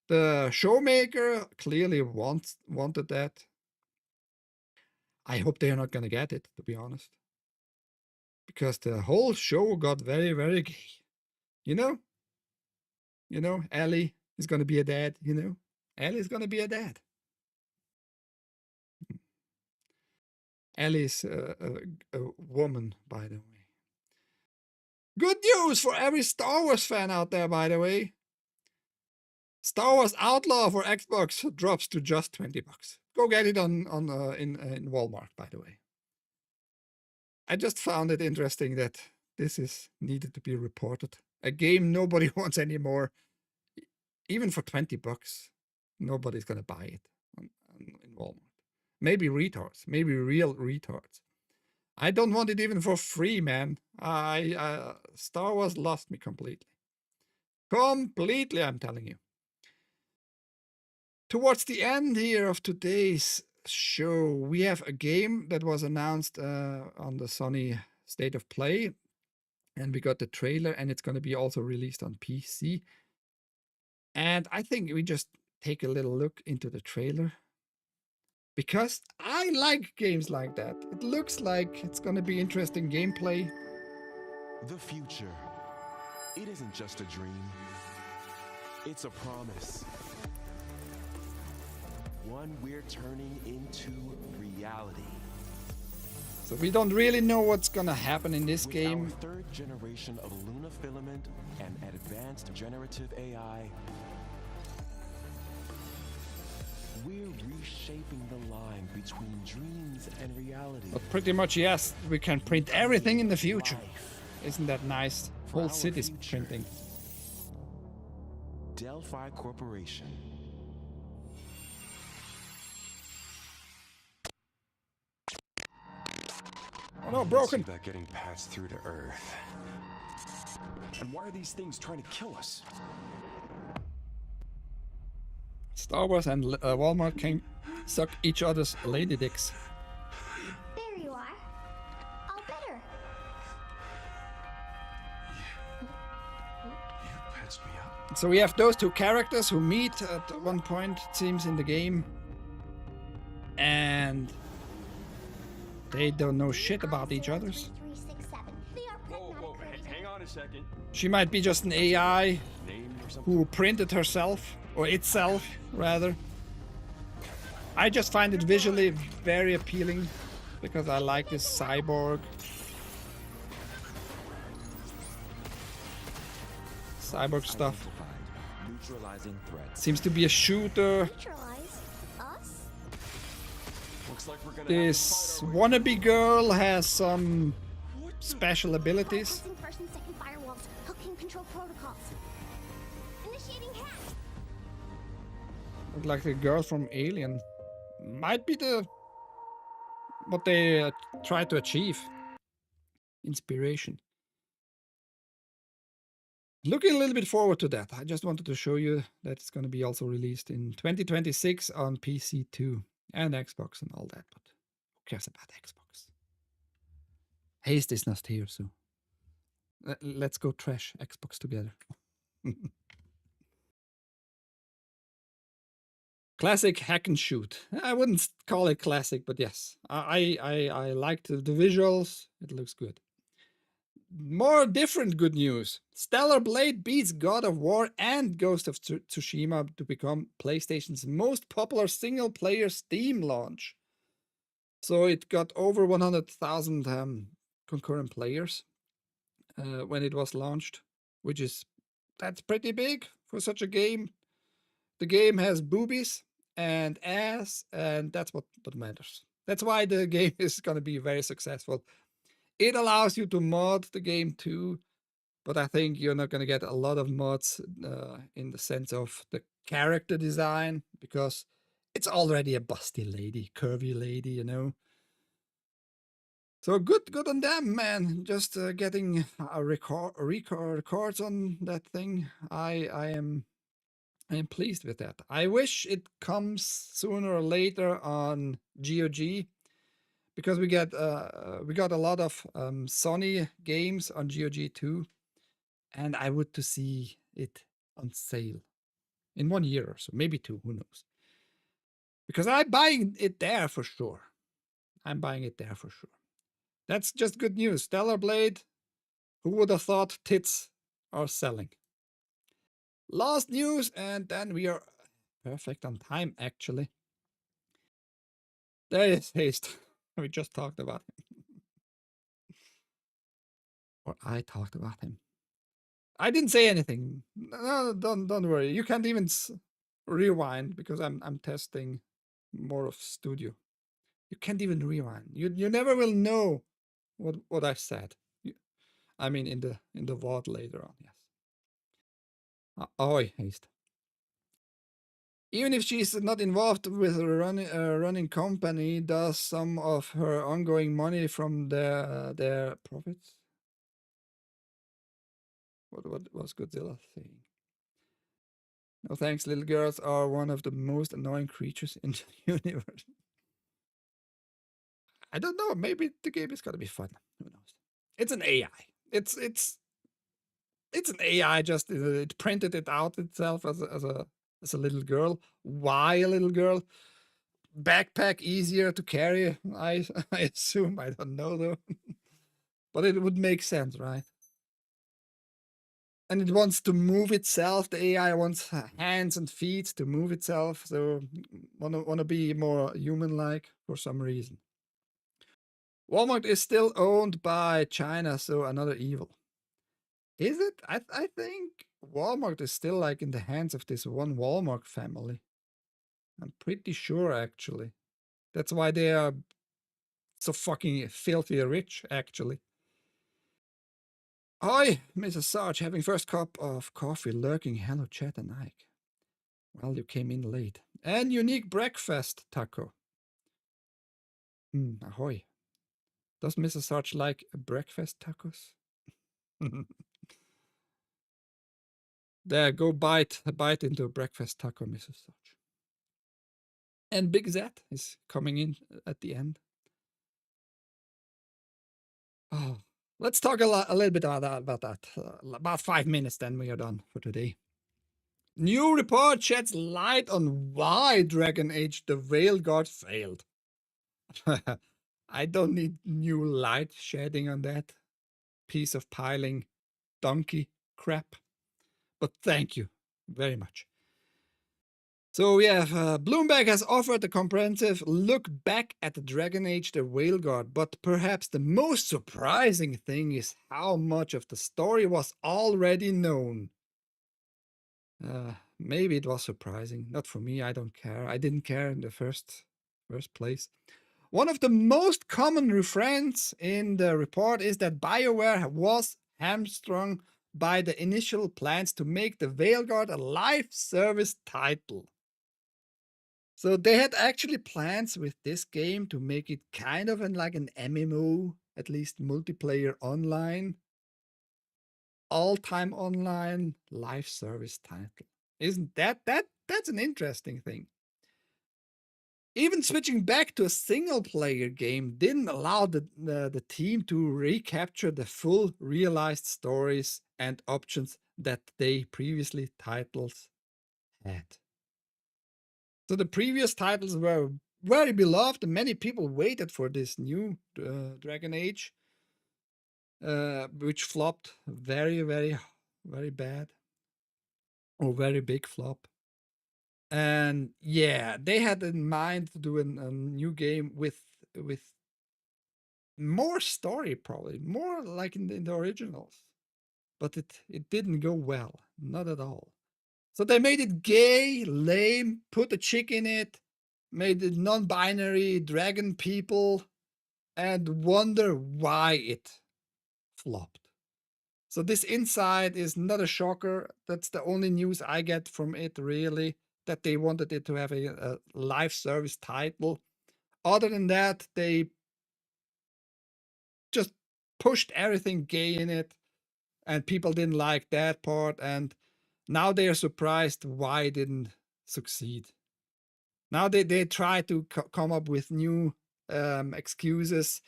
the showmaker clearly wanted that. I hope they're not going to get it, to be honest. Because the whole show got very, very gay. You know, Ellie is going to be a dad, you know. Ellie is going to be a dad. Ellie is a woman, by the way. Good news for every Star Wars fan out there, by the way. Star Wars Outlaw for Xbox drops to just $20. Go get it in Walmart, by the way. I just found it interesting that this is needed to be reported. A game nobody wants anymore. Even for $20, nobody's going to buy it in Walmart. Maybe retards, maybe real retards. I don't want it even for free, man. Star Wars lost me completely. Completely, I'm telling you. Towards the end here of today's show, we have a game that was announced on the Sony State of Play. And we got the trailer, and it's going to be also released on PC. And I think we just take a little look into the trailer. Because I like games like that. It looks like it's going to be interesting gameplay. The future. It isn't just a dream. It's a promise. One we're turning into reality. So we don't really know what's going to happen in this game. With our 3rd generation of Luna filament and advanced generative AI, we're reshaping the line between dreams and reality. But pretty much, yes, we can print everything in the future. Isn't that nice? Whole cities printing. Delphi Corporation. no, Let's broken. see that getting passed through to Earth. And why are these things trying to kill us? Star Wars and Walmart can suck each other's lady dicks. There you are. All better. You patched me up. So we have those two characters who meet at one point, it seems, in the game. And they don't know shit about each other. 367. They are Whoa, hang on a second. She might be just an AI Name or something? who printed herself, or itself, rather. I just find it visually very appealing because I like this cyborg. Cyborg stuff. Neutralizing threats. Seems to be a shooter. Neutralize us? Looks like we're gonna This wannabe girl has some special abilities. Bypassing first and second firewalls. Hooking control protocols. Initiating hack. Look like the girl from Alien. Might be the what they try to achieve. Inspiration. Looking a little bit forward to that. I just wanted to show you that it's going to be also released in 2026 on PC too, and Xbox and all that. But who cares about Xbox? Haste is not here, so let's go trash Xbox together. Classic hack and shoot. I wouldn't call it classic, but yes, I liked the visuals. It looks good. More different good news. Stellar Blade beats God of War and Ghost of Tsushima to become PlayStation's most popular single-player Steam launch. So it got over 100,000 concurrent players when it was launched, that's pretty big for such a game. The game has boobies and ass, and that's what matters. That's why the game is going to be very successful. It allows you to mod the game too, but I think you're not going to get a lot of mods in the sense of the character design, because it's already a busty lady, curvy lady, you know. So good on them, man. Just getting a records on that thing. I am pleased with that. I wish it comes sooner or later on GOG, because we got a lot of Sony games on GOG too, and I would to see it on sale in 1 year or so, maybe 2, who knows? Because I'm buying it there for sure. That's just good news. Stellar Blade, who would have thought tits are selling? Last news, and then we are perfect on time, actually. There is Haste. We just talked about him. Or I talked about him. I didn't say anything. No, don't worry. You can't even rewind because I'm testing more of Studio. You can't even rewind. You never will know what I said. I mean, in the VOD later on. Yes. Ahoy, Haste. Even if she's not involved with a running company, does some of her ongoing money from their profits? What was Godzilla saying? No thanks, little girls are one of the most annoying creatures in the universe. I don't know. Maybe the game is gonna be fun. Who knows? It's an AI. It's an AI. Just it printed it out itself as a little girl. Why a little girl? Backpack easier to carry. I assume. I don't know though. But it would make sense, right? And it wants to move itself. The AI wants hands and feet to move itself. So wanna be more human-like for some reason. Walmart is still owned by China, so another evil. Is it? I think Walmart is still like in the hands of this one Walmart family. I'm pretty sure, actually. That's why they are so fucking filthy rich, actually. Hi, Mrs. Sarge, having first cup of coffee, lurking. Hello, Chet and Ike. Well, you came in late. And unique breakfast taco. Ahoy. Does Mrs. Sarge like breakfast tacos? There, go bite into a breakfast taco, Mrs. Sarge. And Big Zat is coming in at the end. Oh, let's talk a little bit about that. About 5 minutes, then we are done for today. New report sheds light on why Dragon Age the Veil Guard failed. I don't need new light shedding on that piece of piling donkey crap, but thank you very much. So yeah, Bloomberg has offered a comprehensive look back at the Dragon Age the Veil Guard, but perhaps the most surprising thing is how much of the story was already known. Maybe it was surprising. Not for me, I don't care. I didn't care in the first place. One of the most common refrains in the report is that BioWare was hamstrung by the initial plans to make the Veilguard a live service title. So they had actually plans with this game to make it kind of like an MMO, at least multiplayer online, all-time online live service title. Isn't that's an interesting thing? Even switching back to a single-player game didn't allow the team to recapture the full realized stories and options that they previously titles had. So the previous titles were very beloved, and many people waited for this new Dragon Age, which flopped very, very, very bad, or very big flop. And yeah, they had in mind to do a new game with more story, probably more like in the originals, but it didn't go well, not at all. So they made it gay, lame, put a chick in it, made it non-binary, dragon people, and wonder why it flopped. So this inside is not a shocker. That's the only news I get from it, really, that they wanted it to have a live service title. Other than that, they just pushed everything gay in it, and people didn't like that part, and now they are surprised why it didn't succeed. Now they try to come up with new excuses.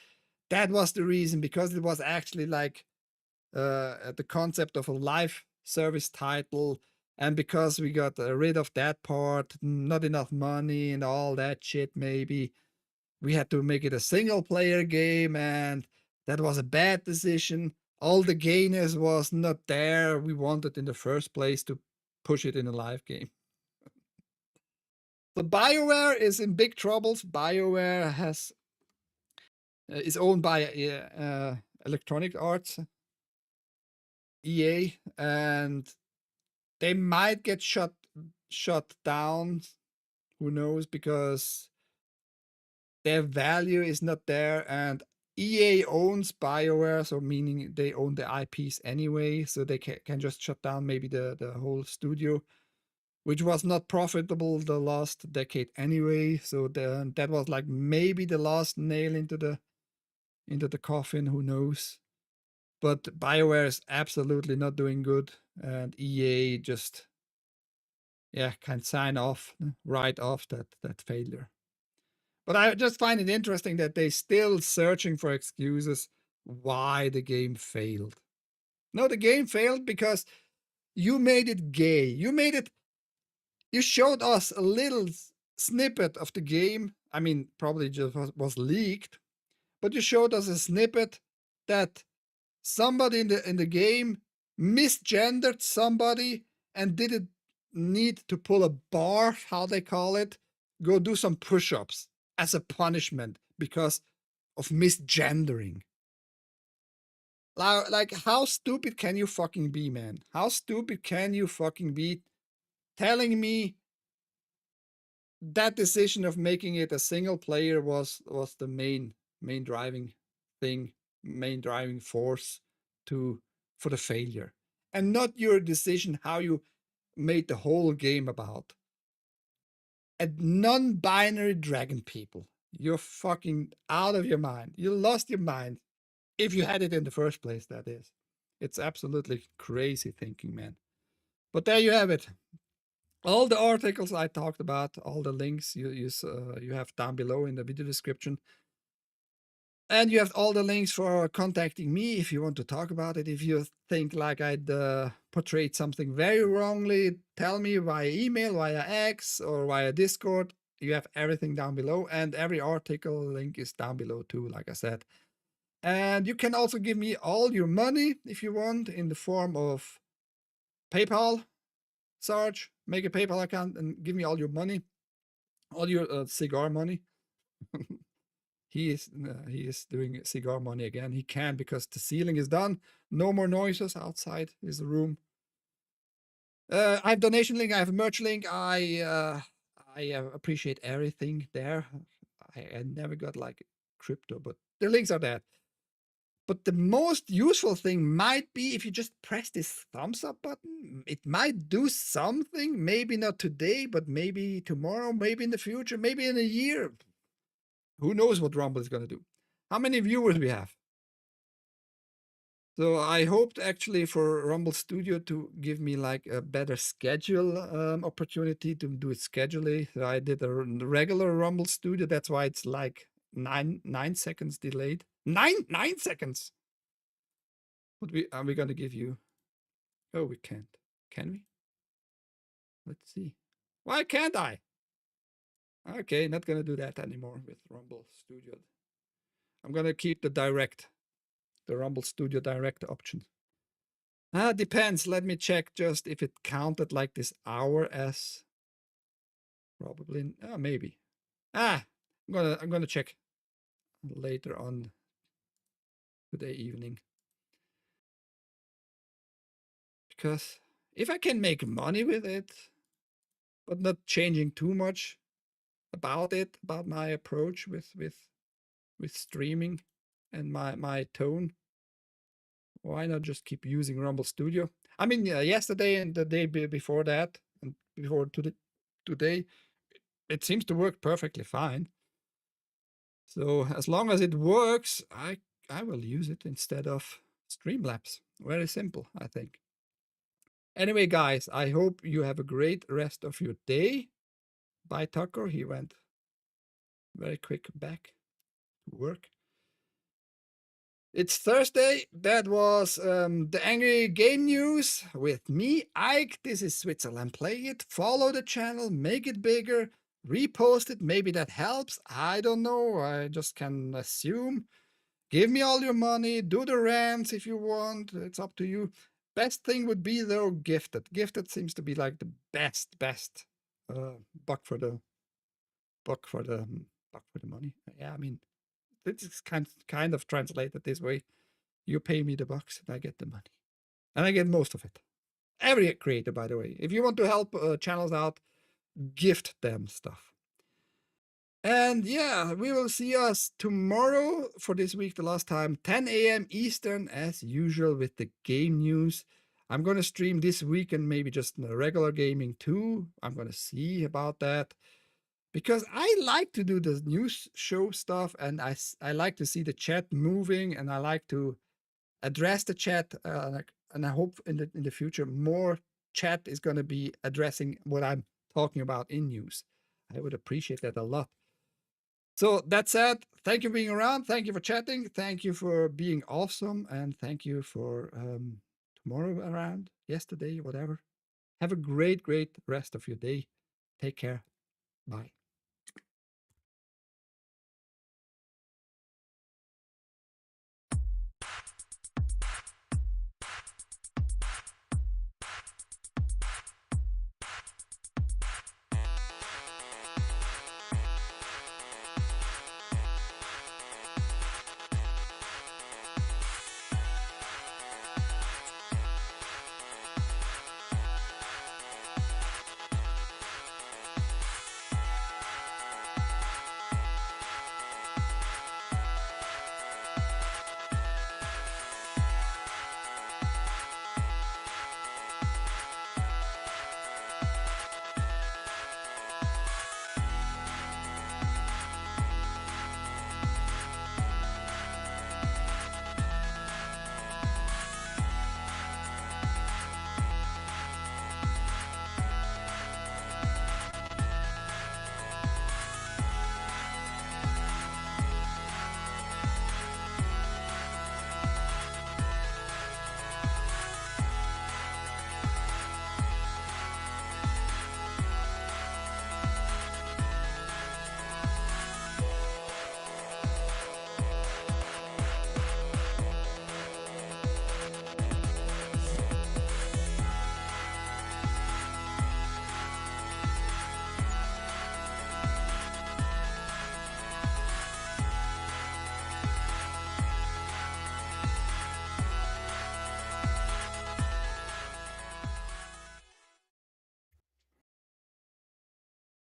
That was the reason, because it was actually like the concept of a live service title, and because we got rid of that part, not enough money and all that shit, maybe we had to make it a single player game, and that was a bad decision. All the gayness was not there we wanted in the first place to push it in a live game. So BioWare is in big troubles. BioWare is owned by Electronic Arts, EA, and they might get shut down. Who knows? Because their value is not there, and EA owns BioWare, so meaning they own the IPs anyway, so they can just shut down maybe the whole studio, which was not profitable the last decade anyway. So that was like maybe the last nail into the coffin. Who knows? But BioWare is absolutely not doing good, and EA just can sign off, write off that failure. But I just find it interesting that they're still searching for excuses why the game failed. No, the game failed because you made it gay. You showed us a little snippet of the game. I mean, probably just was leaked, but you showed us a snippet that somebody in the game misgendered somebody and didn't need to pull a bar, how they call it, go do some push-ups as a punishment because of misgendering. Like, how stupid can you fucking be, man? How stupid can you fucking be telling me that decision of making it a single player was the main driving thing, main driving force for the failure, and not your decision how you made the whole game about a non-binary dragon people. You're fucking out of your mind. You lost your mind. If you had it in the first place, that is. It's absolutely crazy thinking, man. But there you have it. All the articles I talked about, all the links you have down below in the video description. And you have all the links for contacting me if you want to talk about it. If you think like I'd portrayed something very wrongly, tell me via email, via X, or via Discord. You have everything down below, and every article link is down below too, like I said. And you can also give me all your money if you want in the form of PayPal. Sarge, make a PayPal account and give me all your money, all your cigar money. He is doing cigar money again. He can because the ceiling is done. No more noises outside his room. I have donation link. I have a merch link. I appreciate everything there. I never got like crypto, but the links are there. But the most useful thing might be if you just press this thumbs up button. It might do something. Maybe not today, but maybe tomorrow, maybe in the future, maybe in a year. Who knows what Rumble is going to do? How many viewers we have? So I hoped actually for Rumble Studio to give me like a better schedule opportunity to do it schedulely. So I did a regular Rumble Studio. That's why it's like 9 seconds delayed. 9 seconds. What are we going to give you? Oh, we can't. Can we? Let's see. Why can't I? Okay, not going to do that anymore with Rumble Studio. I'm going to keep the Rumble Studio Direct option. Depends. Let me check just if it counted like this hour as probably. Maybe. I'm gonna check later on today evening. Because if I can make money with it, but not changing too much about it, about my approach with streaming and my tone, why not just keep using Rumble Studio? I mean, yesterday and the day before that, and before today, it seems to work perfectly fine. So as long as it works, I will use it instead of Streamlabs. Very simple, I think. Anyway, guys, I hope you have a great rest of your day. Bye, Tucker. He went very quick back to work. It's Thursday. That was the Angry Game News with me, Ike. This is Switzerland Play It. Follow the channel, make it bigger, repost it. Maybe that helps. I don't know. I just can assume. Give me all your money. Do the rants if you want. It's up to you. Best thing would be though Gifted. Gifted seems to be like the best buck for the money. Yeah, I mean, it's kind of translated this way. You pay me the bucks and I get the money. And I get most of it. Every creator, by the way. If you want to help channels out, gift them stuff. And yeah, we will see us tomorrow for this week, the last time, 10 a.m. Eastern, as usual, with the game news. I'm going to stream this weekend, maybe just regular gaming too. I'm going to see about that. Because I like to do the news show stuff, and I like to see the chat moving, and I like to address the chat. And I hope in the future more chat is going to be addressing what I'm talking about in news. I would appreciate that a lot. So that said, thank you for being around. Thank you for chatting. Thank you for being awesome, and thank you for tomorrow around, yesterday, whatever. Have a great rest of your day. Take care. Bye.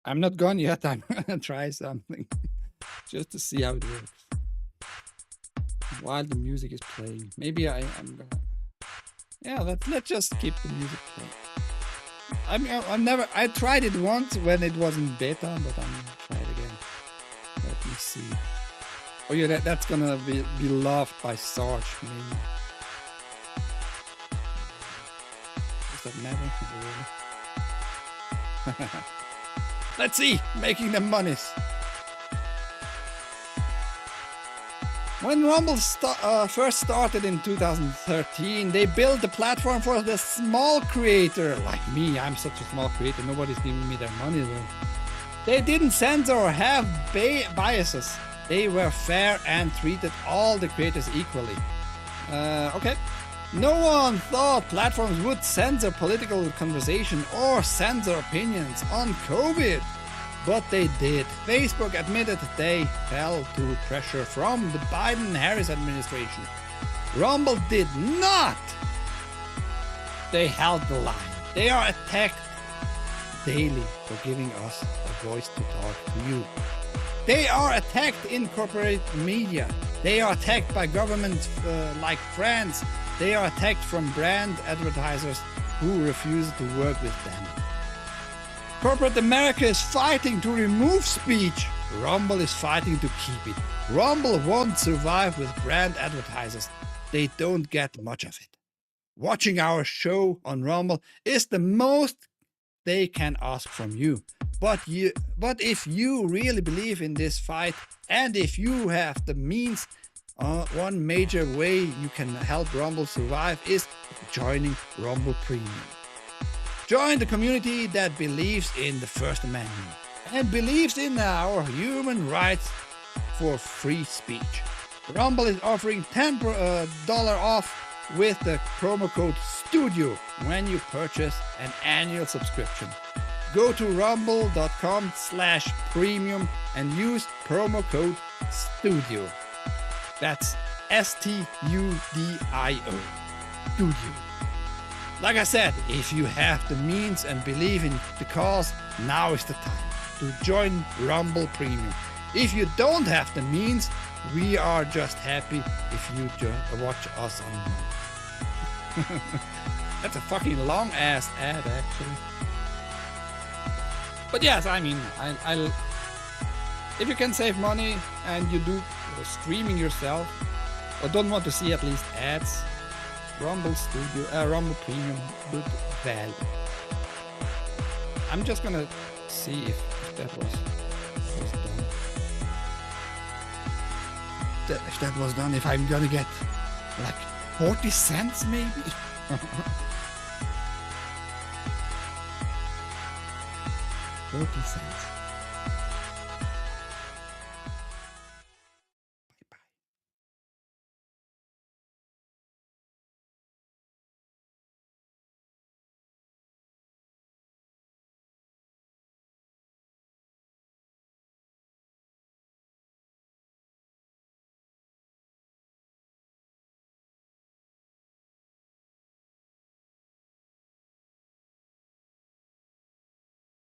I'm not gone yet. I'm gonna try something just to see how it works. While the music is playing, maybe I'm gonna. Yeah, let's just keep the music playing. I tried it once when it was in beta, but I'm gonna try it again. Let me see. Oh yeah, that's gonna be loved by Sarge, maybe. Does that matter? Really? Let's see, making the monies. When Rumble first started in 2013, they built the platform for the small creator. Like me, I'm such a small creator, nobody's giving me their money though. They didn't censor or have biases. They were fair and treated all the creators equally. Okay. No one thought platforms would censor political conversation or censor opinions on COVID. But they did. Facebook admitted they fell to pressure from the Biden-Harris administration. Rumble did not. They held the line. They are attacked daily for giving us a voice to talk to you. They are attacked in corporate media. They are attacked by governments like France. They are attacked from brand advertisers who refuse to work with them. Corporate America is fighting to remove speech. Rumble is fighting to keep it. Rumble won't survive with brand advertisers. They don't get much of it. Watching our show on Rumble is the most they can ask from you. But if you really believe in this fight, and if you have the means, one major way you can help Rumble survive is joining Rumble Premium. Join the community that believes in the First Amendment and believes in our human rights for free speech. Rumble is offering $10 off with the promo code STUDIO when you purchase an annual subscription. Go to rumble.com/premium and use promo code STUDIO. That's STUDIO. Studio. Like I said, if you have the means and believe in the cause, now is the time to join Rumble Premium. If you don't have the means, we are just happy if you watch us on Rumble. That's a fucking long ass ad, actually. But yes, I mean, I'll if you can save money and you do streaming yourself, or don't want to see at least ads, Rumble Premium, good value. I'm just gonna see if that was done. If that was done, if I'm gonna get like 40 cents maybe. 40 cents.